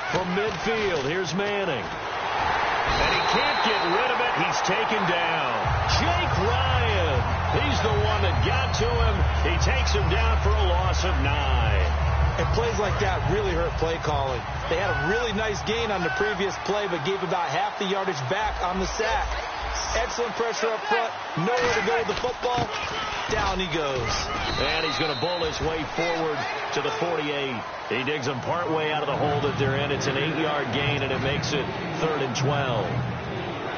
From midfield, here's Manning. And he can't get rid of it. He's taken down. Jake Ryan. He's the one that got to him. He takes him down for a loss of 9. And plays like that really hurt play calling. They had a really nice gain on the previous play, but gave about half the yardage back on the sack. Excellent pressure up front. Nowhere to go with the football. Down he goes. And he's going to bull his way forward to the 48. He digs them part way out of the hole that they're in. It's an 8-yard gain, and it makes it 3rd and 12.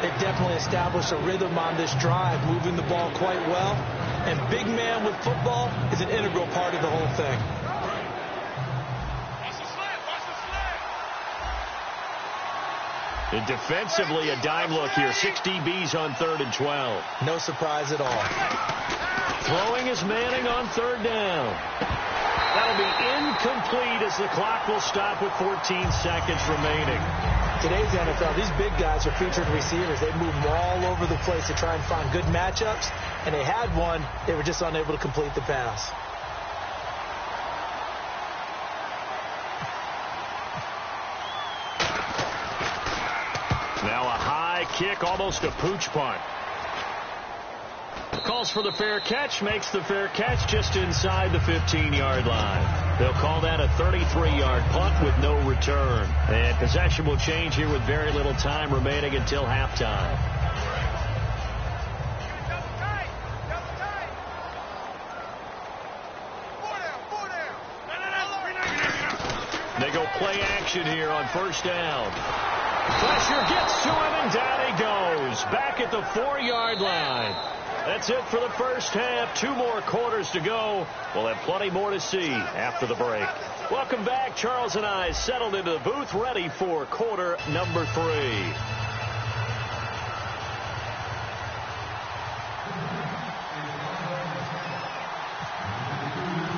They've definitely established a rhythm on this drive, moving the ball quite well. And big man with football is an integral part of the whole thing. And defensively, a dime look here. 6 DBs on 3rd and 12. No surprise at all. Throwing is Manning on 3rd down. That'll be incomplete as the clock will stop with 14 seconds remaining. Today's NFL, these big guys are featured receivers. They move them all over the place to try and find good matchups. And they had one. They were just unable to complete the pass. Now a high kick, almost a pooch punt. Calls for the fair catch, makes the fair catch just inside the 15-yard line. They'll call that a 33-yard punt with no return. And possession will change here with very little time remaining until halftime. action here on first down. Pressure gets to him, and down he goes. Back at the 4-yard line. That's it for the first half. 2 more quarters to go. We'll have plenty more to see after the break. Welcome back. Charles and I settled into the booth, ready for quarter number 3.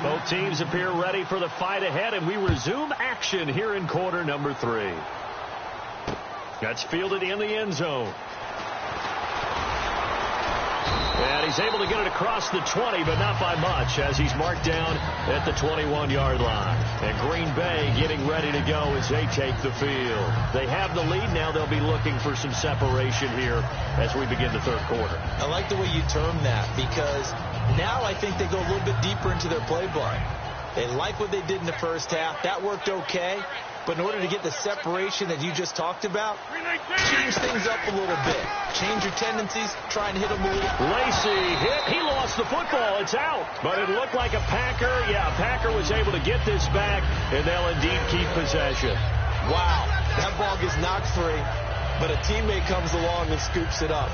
Both teams appear ready for the fight ahead, and we resume action here in quarter number 3. That's fielded in the end zone. And he's able to get it across the 20, but not by much, as he's marked down at the 21-yard line. And Green Bay getting ready to go as they take the field. They have the lead. Now they'll be looking for some separation here as we begin the third quarter. I like the way you term that, because now I think they go a little bit deeper into their playbook. They like what they did in the first half. That worked okay. But in order to get the separation that you just talked about, change things up a little bit. Change your tendencies. Try and hit them a little. Lacy hit. He lost the football. It's out. But it looked like a Packer. Yeah, a Packer was able to get this back, and they'll indeed keep possession. Wow. That ball gets knocked free, but a teammate comes along and scoops it up.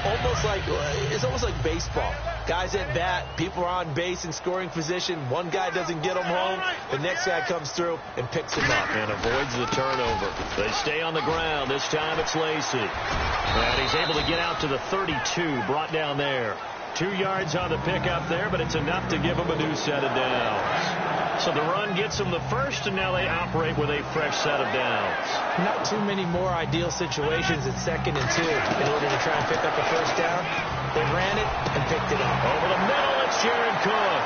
It's almost like baseball. Guys at bat, people are on base in scoring position. One guy doesn't get them home. The next guy comes through and picks him up. And avoids the turnover. They stay on the ground. This time it's Lacy. And he's able to get out to the 32, brought down there. 2 yards on the pickup there, but it's enough to give him a new set of downs. So the run gets them the first, and now they operate with a fresh set of downs. Not too many more ideal situations at 2nd and 2 in order to try and pick up a first down. They ran it and picked it up. Over the middle, it's Jared Cook.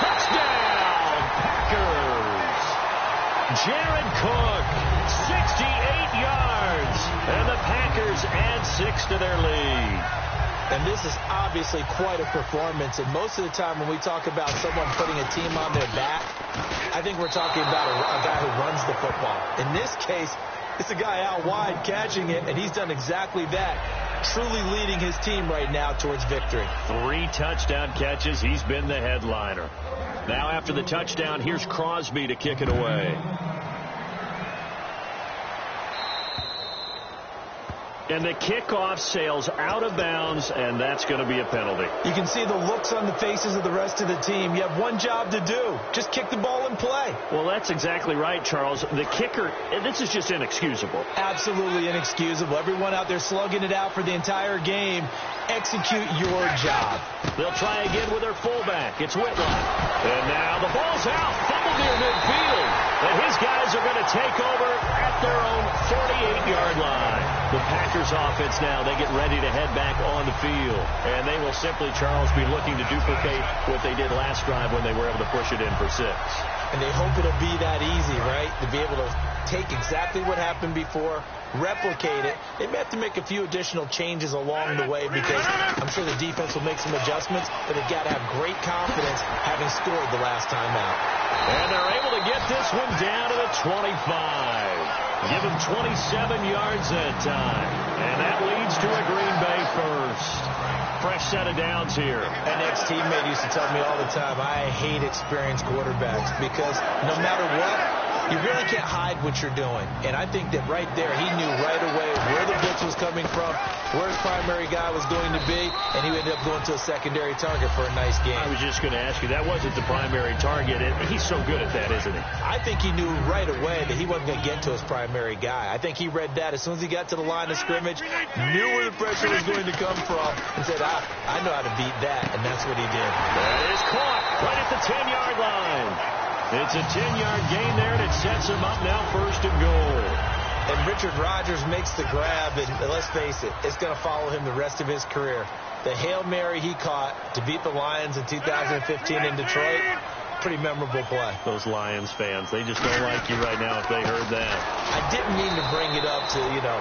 Touchdown, Packers. Jared Cook, 68 yards. And the Packers add 6 to their lead. And this is obviously quite a performance. And most of the time when we talk about someone putting a team on their back, I think we're talking about a guy who runs the football. In this case, it's a guy out wide catching it, and he's done exactly that, truly leading his team right now towards victory. 3 touchdown catches. He's been the headliner. Now after the touchdown, here's Crosby to kick it away. And the kickoff sails out of bounds, and that's going to be a penalty. You can see the looks on the faces of the rest of the team. You have one job to do. Just kick the ball and play. Well, that's exactly right, Charles. The kicker, this is just inexcusable. Absolutely inexcusable. Everyone out there slugging it out for the entire game. Execute your job. They'll try again with their fullback. It's Whitlock. And now the ball's out. Fumbled near midfield. And his guys are going to take over at their own 48-yard line. The Packers offense now, they get ready to head back on the field. And they will simply, Charles, be looking to duplicate what they did last drive when they were able to push it in for 6. And they hope it'll be that easy, right? To be able to take exactly what happened before, replicate it. They may have to make a few additional changes along the way because I'm sure the defense will make some adjustments, but they've got to have great confidence having scored the last time out. And they're able to get this one down to the 25. Give him 27 yards that time. And that leads to a Green Bay first. Fresh set of downs here. An ex-teammate used to tell me all the time, I hate experienced quarterbacks because no matter what, you really can't hide what you're doing. And I think that right there, he knew right away where the blitz was coming from, where his primary guy was going to be, and he ended up going to a secondary target for a nice game. I was just going to ask you, that wasn't the primary target. He's so good at that, isn't he? I think he knew right away that he wasn't going to get to his primary guy. I think he read that as soon as he got to the line of scrimmage, knew where the pressure was going to come from, and said, I know how to beat that, and that's what he did. That is caught right at the 10-yard line. It's a 10-yard gain there, and it sets him up now 1st and goal. And Richard Rodgers makes the grab, and let's face it, it's going to follow him the rest of his career. The Hail Mary he caught to beat the Lions in 2015 in Detroit, pretty memorable play. Those Lions fans, they just don't like you right now if they heard that. I didn't mean to bring it up to,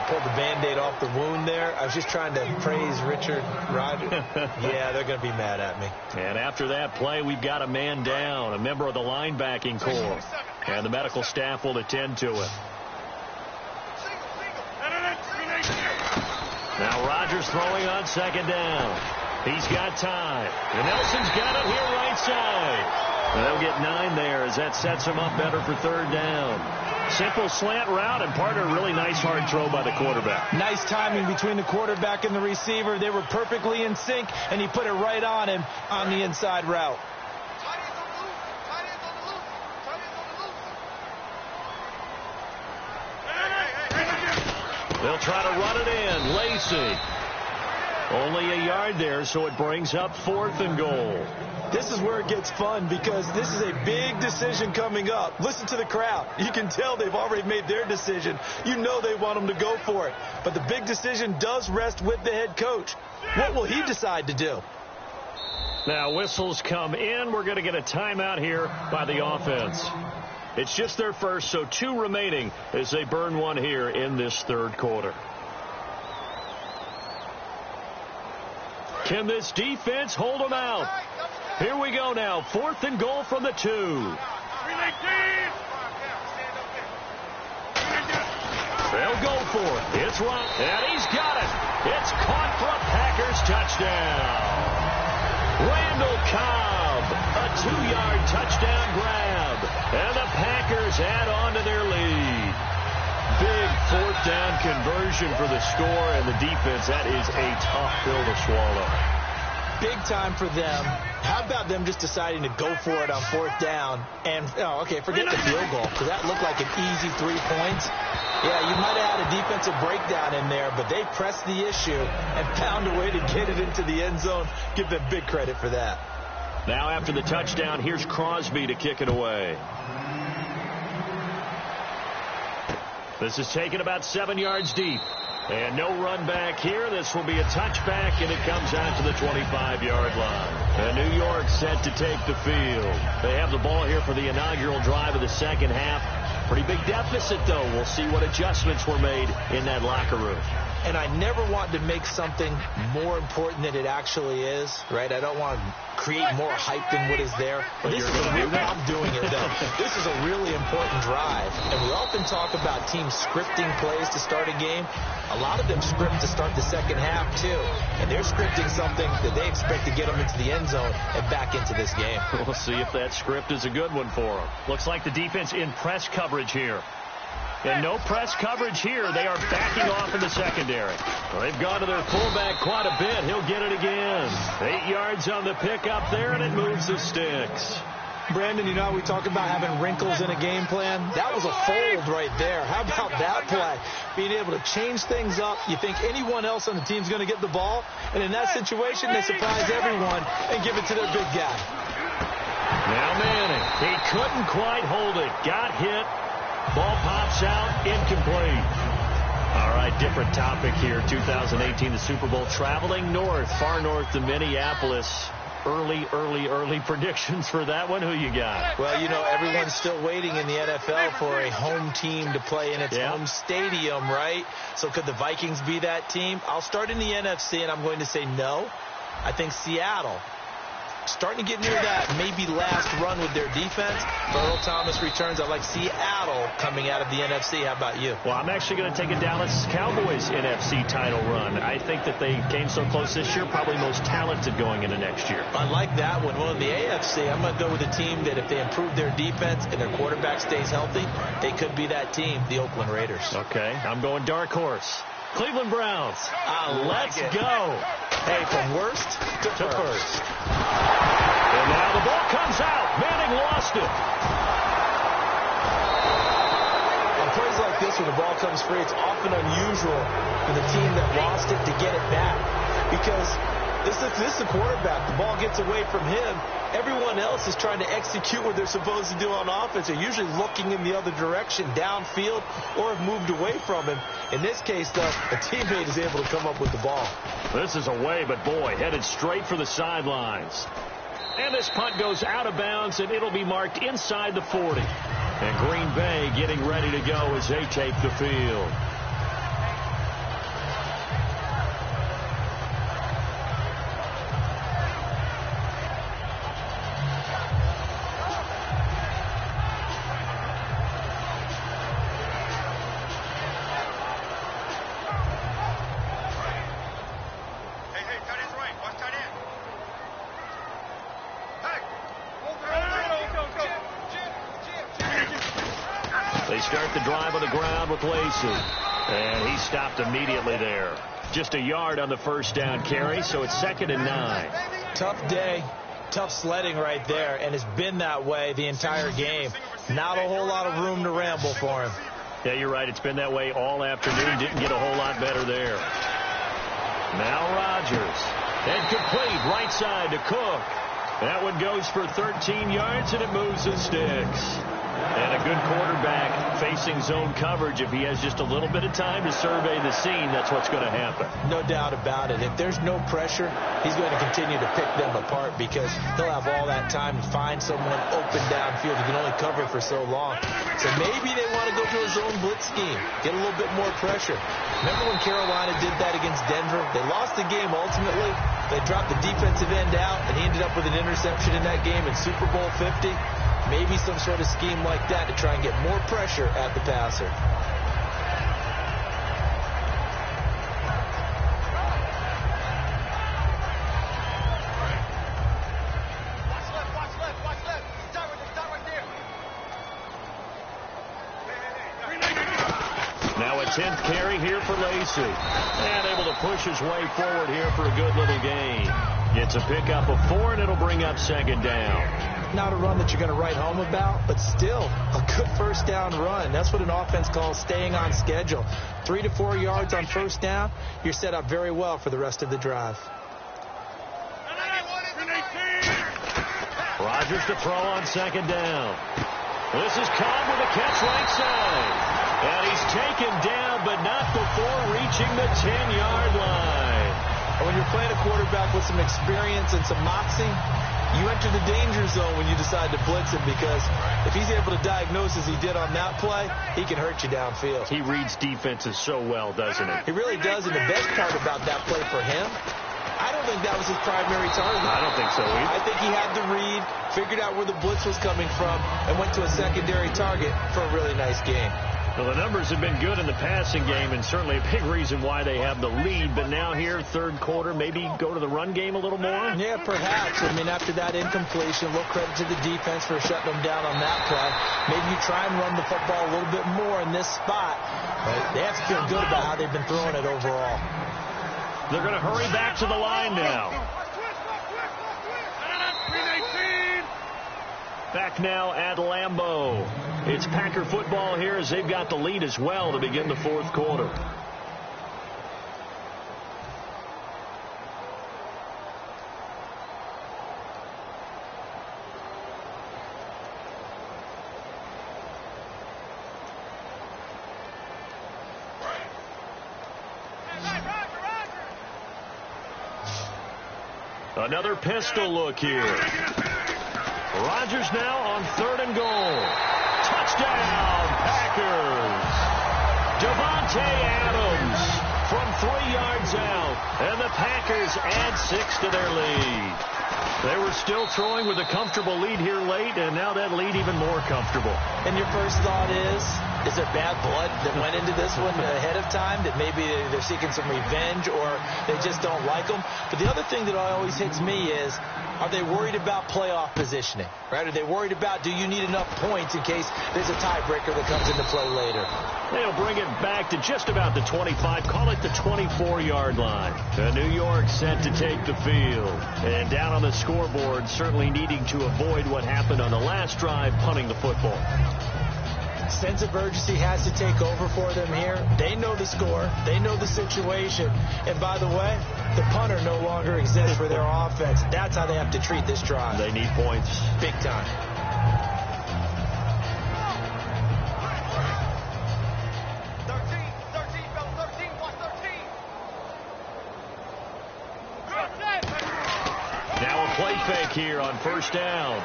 pull the Band-Aid off the wound there. I was just trying to praise Richard Rodgers. Yeah, they're going to be mad at me. And after that play, we've got a man down, a member of the linebacking corps. And the medical staff will attend to it. Now Rodgers throwing on 2nd down. He's got time. And Nelson's got it here right side. They'll get 9 there as that sets them up better for third down. Simple slant route, and part of a really nice hard throw by the quarterback. Nice timing between the quarterback and the receiver. They were perfectly in sync, and he put it right on him on the inside route. They'll try to run it in. Lacey. Only a yard there, so it brings up 4th and goal. This is where it gets fun because this is a big decision coming up. Listen to the crowd. You can tell they've already made their decision. You know they want them to go for it. But the big decision does rest with the head coach. What will he decide to do? Now whistles come in. We're going to get a timeout here by the offense. It's just their first, so 2 remaining as they burn one here in this third quarter. Can this defense hold them out? Here we go now. 4th and goal from the 2. They'll go for it. It's right, and he's got it. It's caught for a Packers touchdown. Randall Cobb, a 2-yard touchdown grab, and the Packers add on to their lead. Big 4th down conversion for the score, and the defense, that is a tough pill to swallow. Big time for them. How about them just deciding to go for it on 4th down? And, forget the field goal, because that looked like an easy 3 points. Yeah, you might have had a defensive breakdown in there, but they pressed the issue and found a way to get it into the end zone. Give them big credit for that. Now after the touchdown, here's Crosby to kick it away. This is taken about 7 yards deep. And no run back here. This will be a touchback, and it comes out to the 25-yard line. And New York set to take the field. They have the ball here for the inaugural drive of the second half. Pretty big deficit, though. We'll see what adjustments were made in that locker room. And I never want to make something more important than it actually is, right? I don't want to create more hype than what is there. But this is I'm doing it, though. This is a really important drive. And we often talk about teams scripting plays to start a game. A lot of them script to start the second half, too. And they're scripting something that they expect to get them into the end zone and back into this game. We'll see if that script is a good one for them. Looks like the defense in press coverage here. And no press coverage here. They are backing off in the secondary. Well, they've gone to their fullback quite a bit. He'll get it again. 8 yards on the pickup there, and it moves the sticks. Brandon, you know how we talk about having wrinkles in a game plan? That was a fold right there. How about that play? Being able to change things up. You think anyone else on the team's going to get the ball, and in that situation, they surprise everyone and give it to their big guy. Now Manning. He couldn't quite hold it. Got hit. Ball pops out, incomplete. All right, different topic here. 2018, the Super Bowl, traveling north, far north to Minneapolis. Early predictions for that one. Who you got? Well, you know, everyone's still waiting in the NFL for a home team to play in its home stadium, right? So could the Vikings be that team? I'll start in the NFC, and I'm going to say no. I think Seattle. Starting to get near that maybe last run with their defense. Earl Thomas returns. I like Seattle coming out of the NFC. How about you? Well, I'm actually going to take a Dallas Cowboys NFC title run. I think that they came so close this year, probably most talented going into next year. I like that one. Well, in the AFC, I'm going to go with a team that if they improve their defense and their quarterback stays healthy, they could be that team, the Oakland Raiders. Okay, I'm going dark horse. Cleveland Browns. Let's go. Hey, from worst to first. And now the ball comes out. Manning lost it. On plays like this, when the ball comes free, it's often unusual for the team that lost it to get it back. Because this is the quarterback. The ball gets away from him. Everyone else is trying to execute what they're supposed to do on offense. They're usually looking in the other direction, downfield, or have moved away from him. In this case, though, a teammate is able to come up with the ball. This is away, but boy, headed straight for the sidelines. And this punt goes out of bounds, and it'll be marked inside the 40. And Green Bay getting ready to go as they take the field. start the drive on the ground with Lacey. And he stopped immediately there. Just a yard on the first down carry, so it's 2nd and 9. Tough day, tough sledding right there, and it's been that way the entire game. Not a whole lot of room to ramble for him. Yeah, you're right. It's been that way all afternoon. Didn't get a whole lot better there. Now Rodgers. And complete right side to Cook. That one goes for 13 yards, and it moves and sticks. And a good quarterback facing zone coverage. If he has just a little bit of time to survey the scene, that's what's going to happen. No doubt about it. If there's no pressure, he's going to continue to pick them apart because he'll have all that time to find someone open downfield. He can only cover for so long. So maybe they want to go to a zone blitz scheme, get a little bit more pressure. Remember when Carolina did that against Denver? They lost the game ultimately. They dropped the defensive end out, and he ended up with an interception in that game in Super Bowl 50. Maybe some sort of scheme like that to try and get more pressure at the passer. Now a 10th carry here for Lacey. And able to push his way forward here for a good little gain. Gets a pickup of 4, and it'll bring up 2nd down. Not a run that you're going to write home about, but still a good first down run. That's what an offense calls staying on schedule. 3 to 4 yards on first down, you're set up very well for the rest of the drive. Rodgers to throw on 2nd down. This is Cobb with a catch right side. And he's taken down, but not before reaching the 10-yard line. When you're playing a quarterback with some experience and some moxie, you enter the danger zone when you decide to blitz him, because if he's able to diagnose as he did on that play, he can hurt you downfield. He reads defenses so well, doesn't he? He really does, and the best part about that play for him, I don't think that was his primary target. I don't think so either. I think he had the read, figured out where the blitz was coming from, and went to a secondary target for a really nice game. Well, the numbers have been good in the passing game, and certainly a big reason why they have the lead. But now here, 3rd quarter, maybe go to the run game a little more? Yeah, perhaps. I mean, after that incompletion, a little credit to the defense for shutting them down on that play. Maybe you try and run the football a little bit more in this spot. But they have to feel good about how they've been throwing it overall. They're going to hurry back to the line now. Back now at Lambeau. It's Packer football here as they've got the lead as well to begin the 4th quarter. Another pistol look here. Rodgers now on 3rd and goal. Touchdown, Packers. Devontae Adams from 3 yards out. And the Packers add 6 to their lead. They were still throwing with a comfortable lead here late, and now that lead even more comfortable. And your first thought is there bad blood that went into this one ahead of time, that maybe they're seeking some revenge or they just don't like them? But the other thing that always hits me is, are they worried about playoff positioning? Right? Are they worried about, do you need enough points in case there's a tiebreaker that comes into play later? They'll bring it back to just about the 25, call it the 24-yard line. New York set to take the field. And down on the scoreboard, certainly needing to avoid what happened on the last drive, punting the football. Sense of urgency has to take over for them here. They know the score. They know the situation. And by the way, the punter no longer exists for their offense. That's how they have to treat this drive. They need points. Big time. Now a play fake here on first down.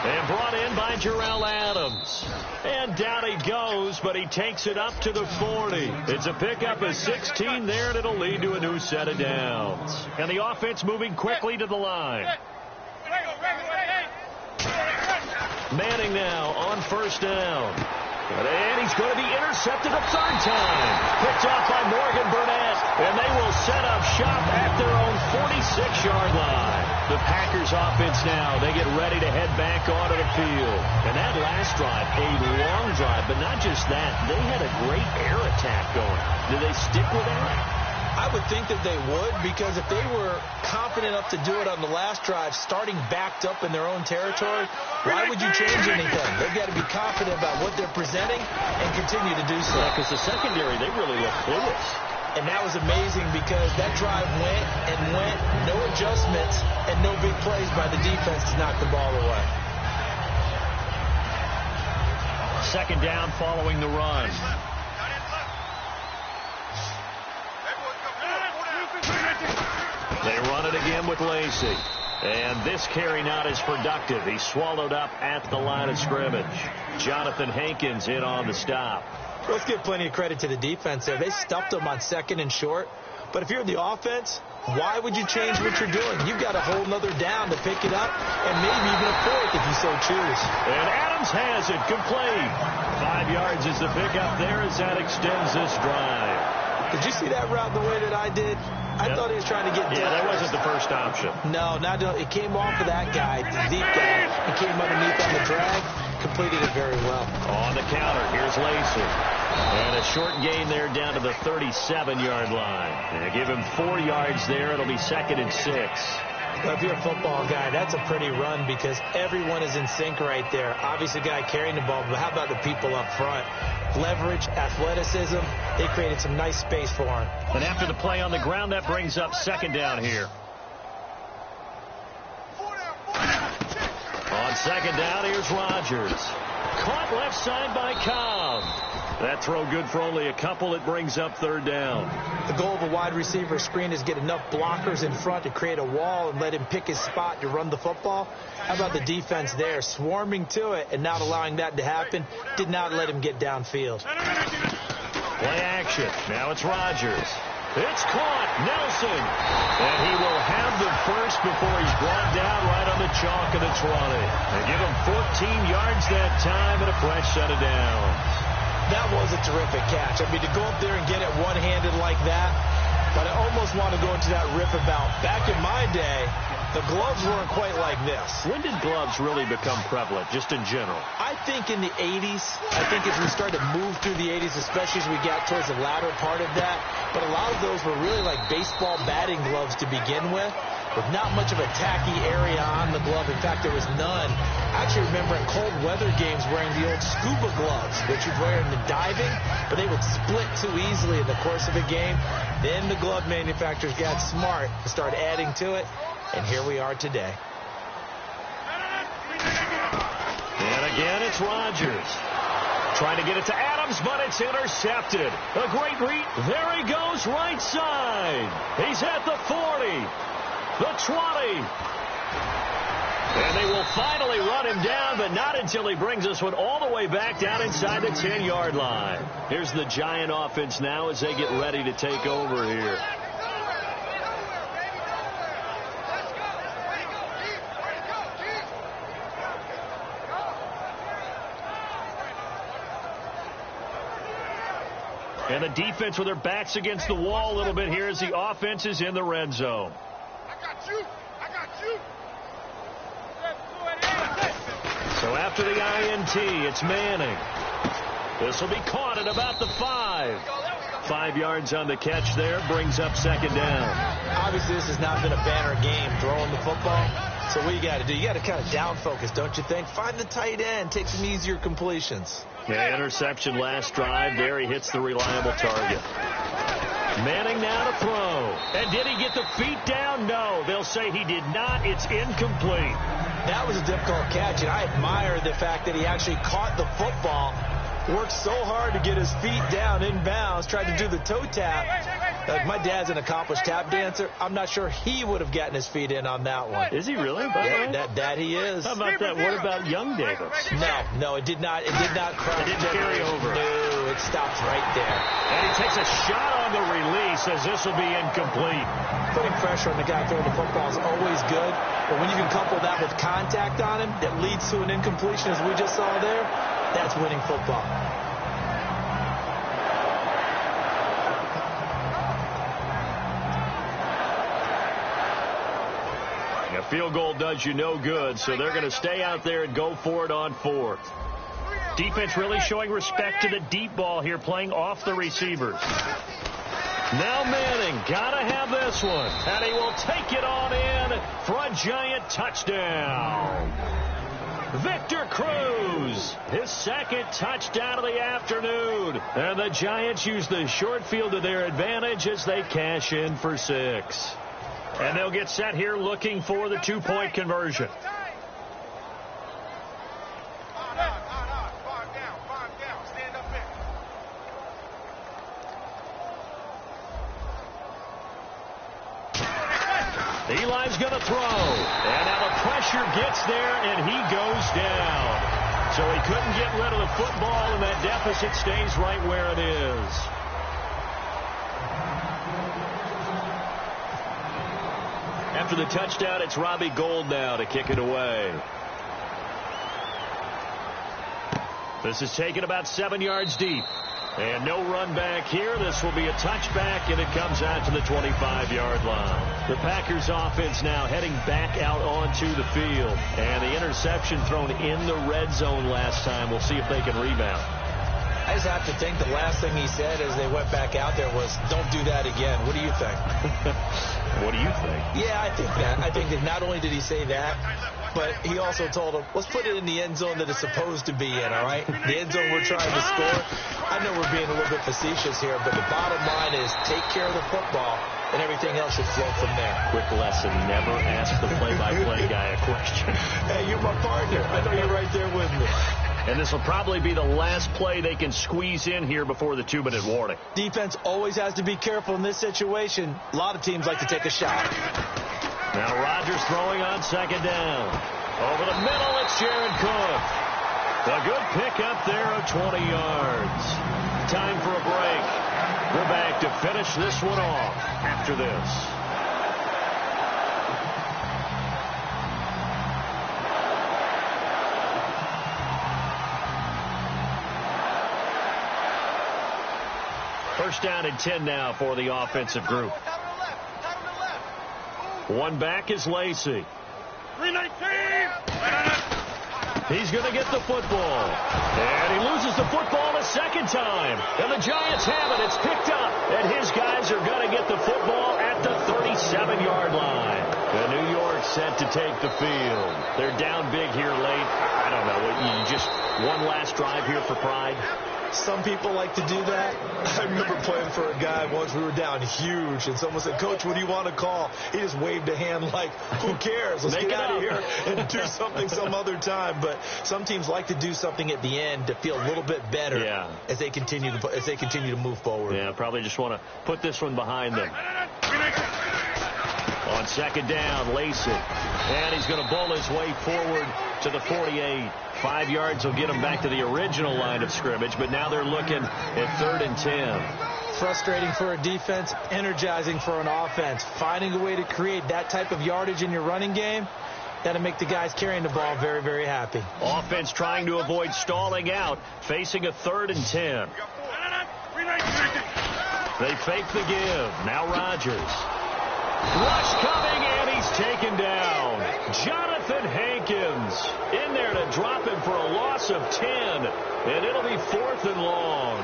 And brought in by Jarrell Adams. And down he goes, but he takes it up to the 40. It's a pickup of 16 there, and it'll lead to a new set of downs. And the offense moving quickly to the line. Manning now on first down. And he's going to be intercepted a 3rd time. Picked off by Morgan Burnett. And they will set up shop at their own 46-yard line. The Packers offense now, they get ready to head back onto the field. And that last drive, a long drive, but not just that. They had a great air attack going. Do they stick with that? I would think that they would, because if they were confident enough to do it on the last drive, starting backed up in their own territory, why would you change anything? They've got to be confident about what they're presenting and continue to do so. Because the secondary, they really look clueless. And that was amazing because that drive went and went, no adjustments, and no big plays by the defense to knock the ball away. Second down following the run. They run it again with Lacey. And this carry not as productive. He's swallowed up at the line of scrimmage. Jonathan Hankins in on the stop. Let's give plenty of credit to the defense there. They stuffed them on second and short. But if you're the offense, why would you change what you're doing? You've got a whole nother down to pick it up, and maybe even a fourth if you so choose. And Adams has it complete. 5 yards is the pickup there as that extends this drive. Did you see that route the way that I did? I thought he was trying to get Yeah, that wasn't the first option. No, it came off of that guy, the deep guy. It came underneath on the drag. Completed it very well. On the counter, here's Lacey. And a short gain there down to the 37-yard line. And give him 4 yards there. It'll be 2nd and 6. Well, if you're a football guy, that's a pretty run because everyone is in sync right there. Obviously, the guy carrying the ball, but how about the people up front? Leverage, athleticism, they created some nice space for him. And after the play on the ground, that brings up second down here. On second down, here's Rodgers. Caught left side by Cobb. That throw good for only a couple. It brings up third down. The goal of a wide receiver screen is get enough blockers in front to create a wall and let him pick his spot to run the football. How about the defense there, swarming to it and not allowing that to happen? Did not let him get downfield. Play action. Now it's Rodgers. It's caught. Nelson. And he will have the first before he's brought down right on the chalk of the 20. They give him 14 yards that time and a fresh set of downs. That was a terrific catch. I mean, to go up there and get it one-handed like that, but I almost want to go into that riff about back in my day, the gloves weren't quite like this. When did gloves really become prevalent, just in general? I think in the 80s. I think as we started to move through the 80s, especially as we got towards the latter part of that. But a lot of those were really like baseball batting gloves to begin with not much of a tacky area on the glove. In fact, there was none. I actually remember in cold weather games wearing the old scuba gloves, which you'd wear in the diving, but they would split too easily in the course of a game. Then the glove manufacturers got smart and started adding to it. And here we are today. And again, it's Rodgers. Trying to get it to Adams, but it's intercepted. A great read. There he goes, right side. He's at the 40, the 20. And they will finally run him down, but not until he brings this one all the way back down inside the 10-yard line. Here's the Giant offense now as they get ready to take over here. And the defense with their backs against the wall a little bit here as the offense is in the red zone. I got you. So after the INT, it's Manning. This will be caught at about the 5. 5 yards on the catch there, brings up second down. Obviously, this has not been a banner game throwing the football. So what you got to do, you got to kind of down focus, don't you think? Find the tight end, take some easier completions. Yeah, interception last drive. There he hits the reliable target. Manning now to throw. And did he get the feet down? No. They'll say he did not. It's incomplete. That was a difficult catch, and I admire the fact that he actually caught the football, worked so hard to get his feet down inbounds, tried to do the toe tap. Like my dad's an accomplished tap dancer. I'm not sure he would have gotten his feet in on that one. Is he really? Yeah, that he is. How about that? What about young Davis? No, it did not. It did not cross. It didn't carry over. No, it stops right there. And he takes a shot on the release as this will be incomplete. Putting pressure on the guy throwing the football is always good, but when you can couple that with contact on him that leads to an incompletion, as we just saw there, that's winning football. A field goal does you no good, so they're going to stay out there and go for it on fourth. Defense really showing respect to the deep ball here, playing off the receivers. Now Manning, got to have this one. And he will take it on in for a giant touchdown. Victor Cruz, his second touchdown of the afternoon. And the Giants use the short field to their advantage as they cash in for 6. And they'll get set here looking for the 2-point conversion. Eli's going to throw. And now the pressure gets there, and he goes down. So he couldn't get rid of the football, and that deficit stays right where it is. After the touchdown, it's Robbie Gould now to kick it away. This is taken about 7 yards deep. And no run back here. This will be a touchback, and it comes out to the 25-yard line. The Packers offense now heading back out onto the field. And the interception thrown in the red zone last time. We'll see if they can rebound. I just have to think the last thing he said as they went back out there was, don't do that again. What do you think? What do you think? Yeah, I think that. I think that not only did he say that, but he also told him, let's put it in the end zone that it's supposed to be in, all right? The end zone we're trying to score. I know we're being a little bit facetious here, but the bottom line is take care of the football, and everything else should flow from there. Quick lesson, never ask the play-by-play guy a question. Hey, you're my partner. I know you're right there with me. And this will probably be the last play they can squeeze in here before the 2-minute warning. Defense always has to be careful in this situation. A lot of teams like to take a shot. Now Rodgers throwing on second down. Over the middle, it's Jared Cook. A good pick up there of 20 yards. Time for a break. We're back to finish this one off after this. First down and 10 now for the offensive group. One back is Lacey. 319. He's going to get the football. And he loses the football a second time. And the Giants have it. It's picked up. And his guys are going to get the football at the 37-yard line. And New York set to take the field. They're down big here late. I don't know. You just one last drive here for pride. Some people like to do that. I remember playing for a guy once. We were down huge, and someone said, Coach, what do you want to call? He just waved a hand like, who cares? Let's get out of here and do something some other time. But some teams like to do something at the end to feel a little bit better as they continue to move forward. Yeah, probably just want to put this one behind them. On second down, Lacey. And he's going to bowl his way forward to the 48. 5 yards will get him back to the original line of scrimmage, but now they're looking at 3rd and 10. Frustrating for a defense, energizing for an offense. Finding a way to create that type of yardage in your running game, that'll make the guys carrying the ball very, very happy. Offense trying to avoid stalling out, facing a 3rd and 10. They fake the give. Now Rodgers. Rush coming, and he's taken down. Jonathan Hankins in there to drop him for a loss of 10, and it'll be 4th and long.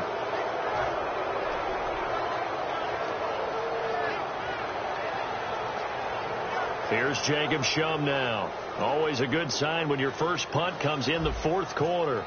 Here's Jacob Shum now. Always a good sign when your first punt comes in the 4th quarter.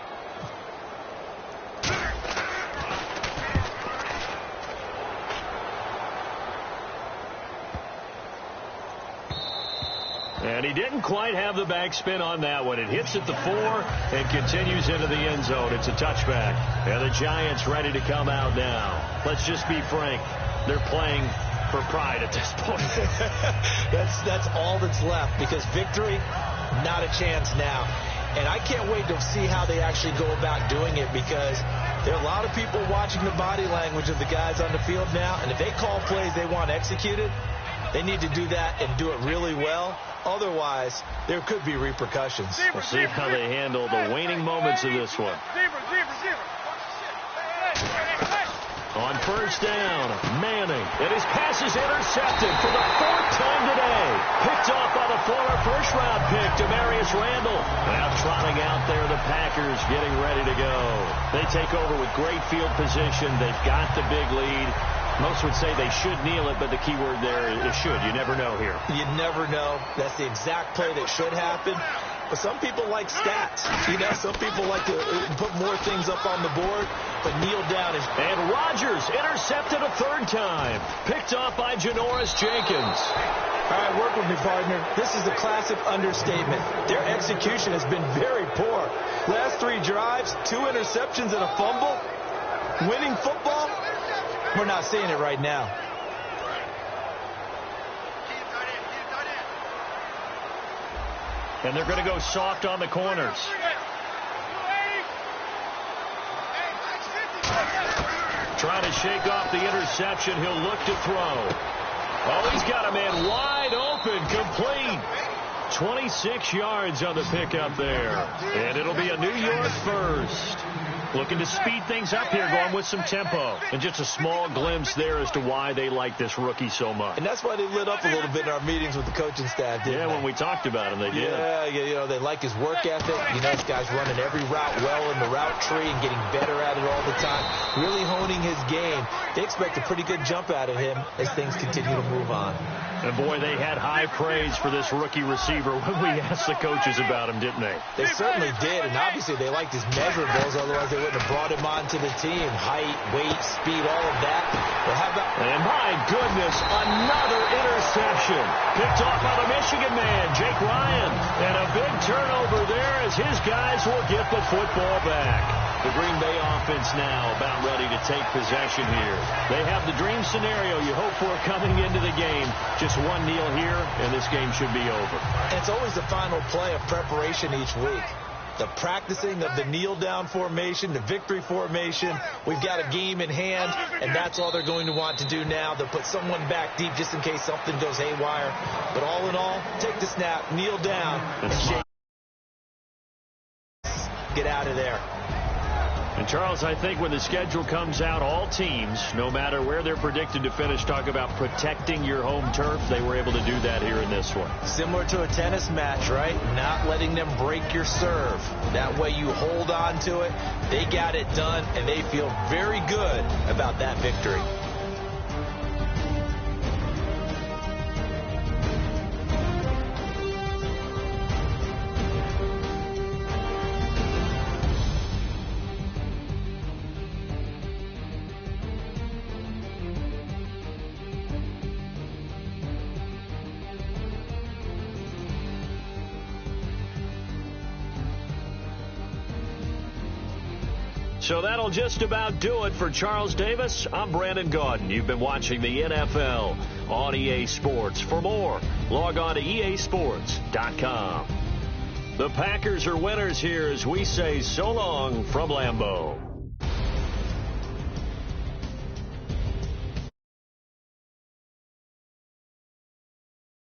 And he didn't quite have the backspin on that one. It hits at the 4 and continues into the end zone. It's a touchback. And the Giants ready to come out now. Let's just be frank. They're playing for pride at this point. That's all that's left, because victory, not a chance now. And I can't wait to see how they actually go about doing it, because there are a lot of people watching the body language of the guys on the field now. And if they call plays they want executed, they need to do that and do it really well. Otherwise, there could be repercussions. We'll see how they handle the waning moments of this one. On first down, Manning. And his pass is intercepted for the 4th time today. Picked off by the former first-round pick, Demarius Randall. Now trotting out there, the Packers getting ready to go. They take over with great field position. They've got the big lead. Most would say they should kneel it, but the key word there is should. You never know here. You never know. That's the exact play that should happen. But some people like stats. Some people like to put more things up on the board, but kneel down is... And Rodgers intercepted a 3rd time. Picked off by Janoris Jenkins. All right, work with me, partner. This is a classic understatement. Their execution has been very poor. Last 3 drives, 2 interceptions and a fumble. Winning football? We're not seeing it right now. And they're going to go soft on the corners. Trying to shake off the interception. He'll look to throw. Oh, he's got a man wide open, complete. 26 yards on the pickup there. And it'll be a New York first. Looking to speed things up here, going with some tempo. And just a small glimpse there as to why they like this rookie so much. And that's why they lit up a little bit in our meetings with the coaching staff, didn't they? When we talked about him, they did. Yeah, they like his work ethic. This guy's running every route well in the route tree and getting better at it all the time. Really honing his game. They expect a pretty good jump out of him as things continue to move on. And, boy, they had high praise for this rookie receiver when we asked the coaches about him, didn't they? They certainly did, and obviously they liked his measurables, otherwise they wouldn't have brought him onto the team. Height, weight, speed, all of that. But how about... And, my goodness, another interception. Picked off by the Michigan man, Jake Ryan. And a big turnover there as his guys will get the football back. The Green Bay offense now about ready to take possession here. They have the dream scenario you hope for coming into the game. Just one kneel here, and this game should be over. And it's always the final play of preparation each week. The practicing of the kneel-down formation, the victory formation. We've got a game in hand, and that's all they're going to want to do now. They'll put someone back deep just in case something goes haywire. But all in all, take the snap, kneel down, and shake. Get out of there. And, Charles, I think when the schedule comes out, all teams, no matter where they're predicted to finish, talk about protecting your home turf. They were able to do that here in this one. Similar to a tennis match, right? Not letting them break your serve. That way you hold on to it. They got it done, and they feel very good about that victory. So that'll just about do it for Charles Davis. I'm Brandon Gaudin. You've been watching the NFL on EA Sports. For more, log on to easports.com. The Packers are winners here as we say so long from Lambeau.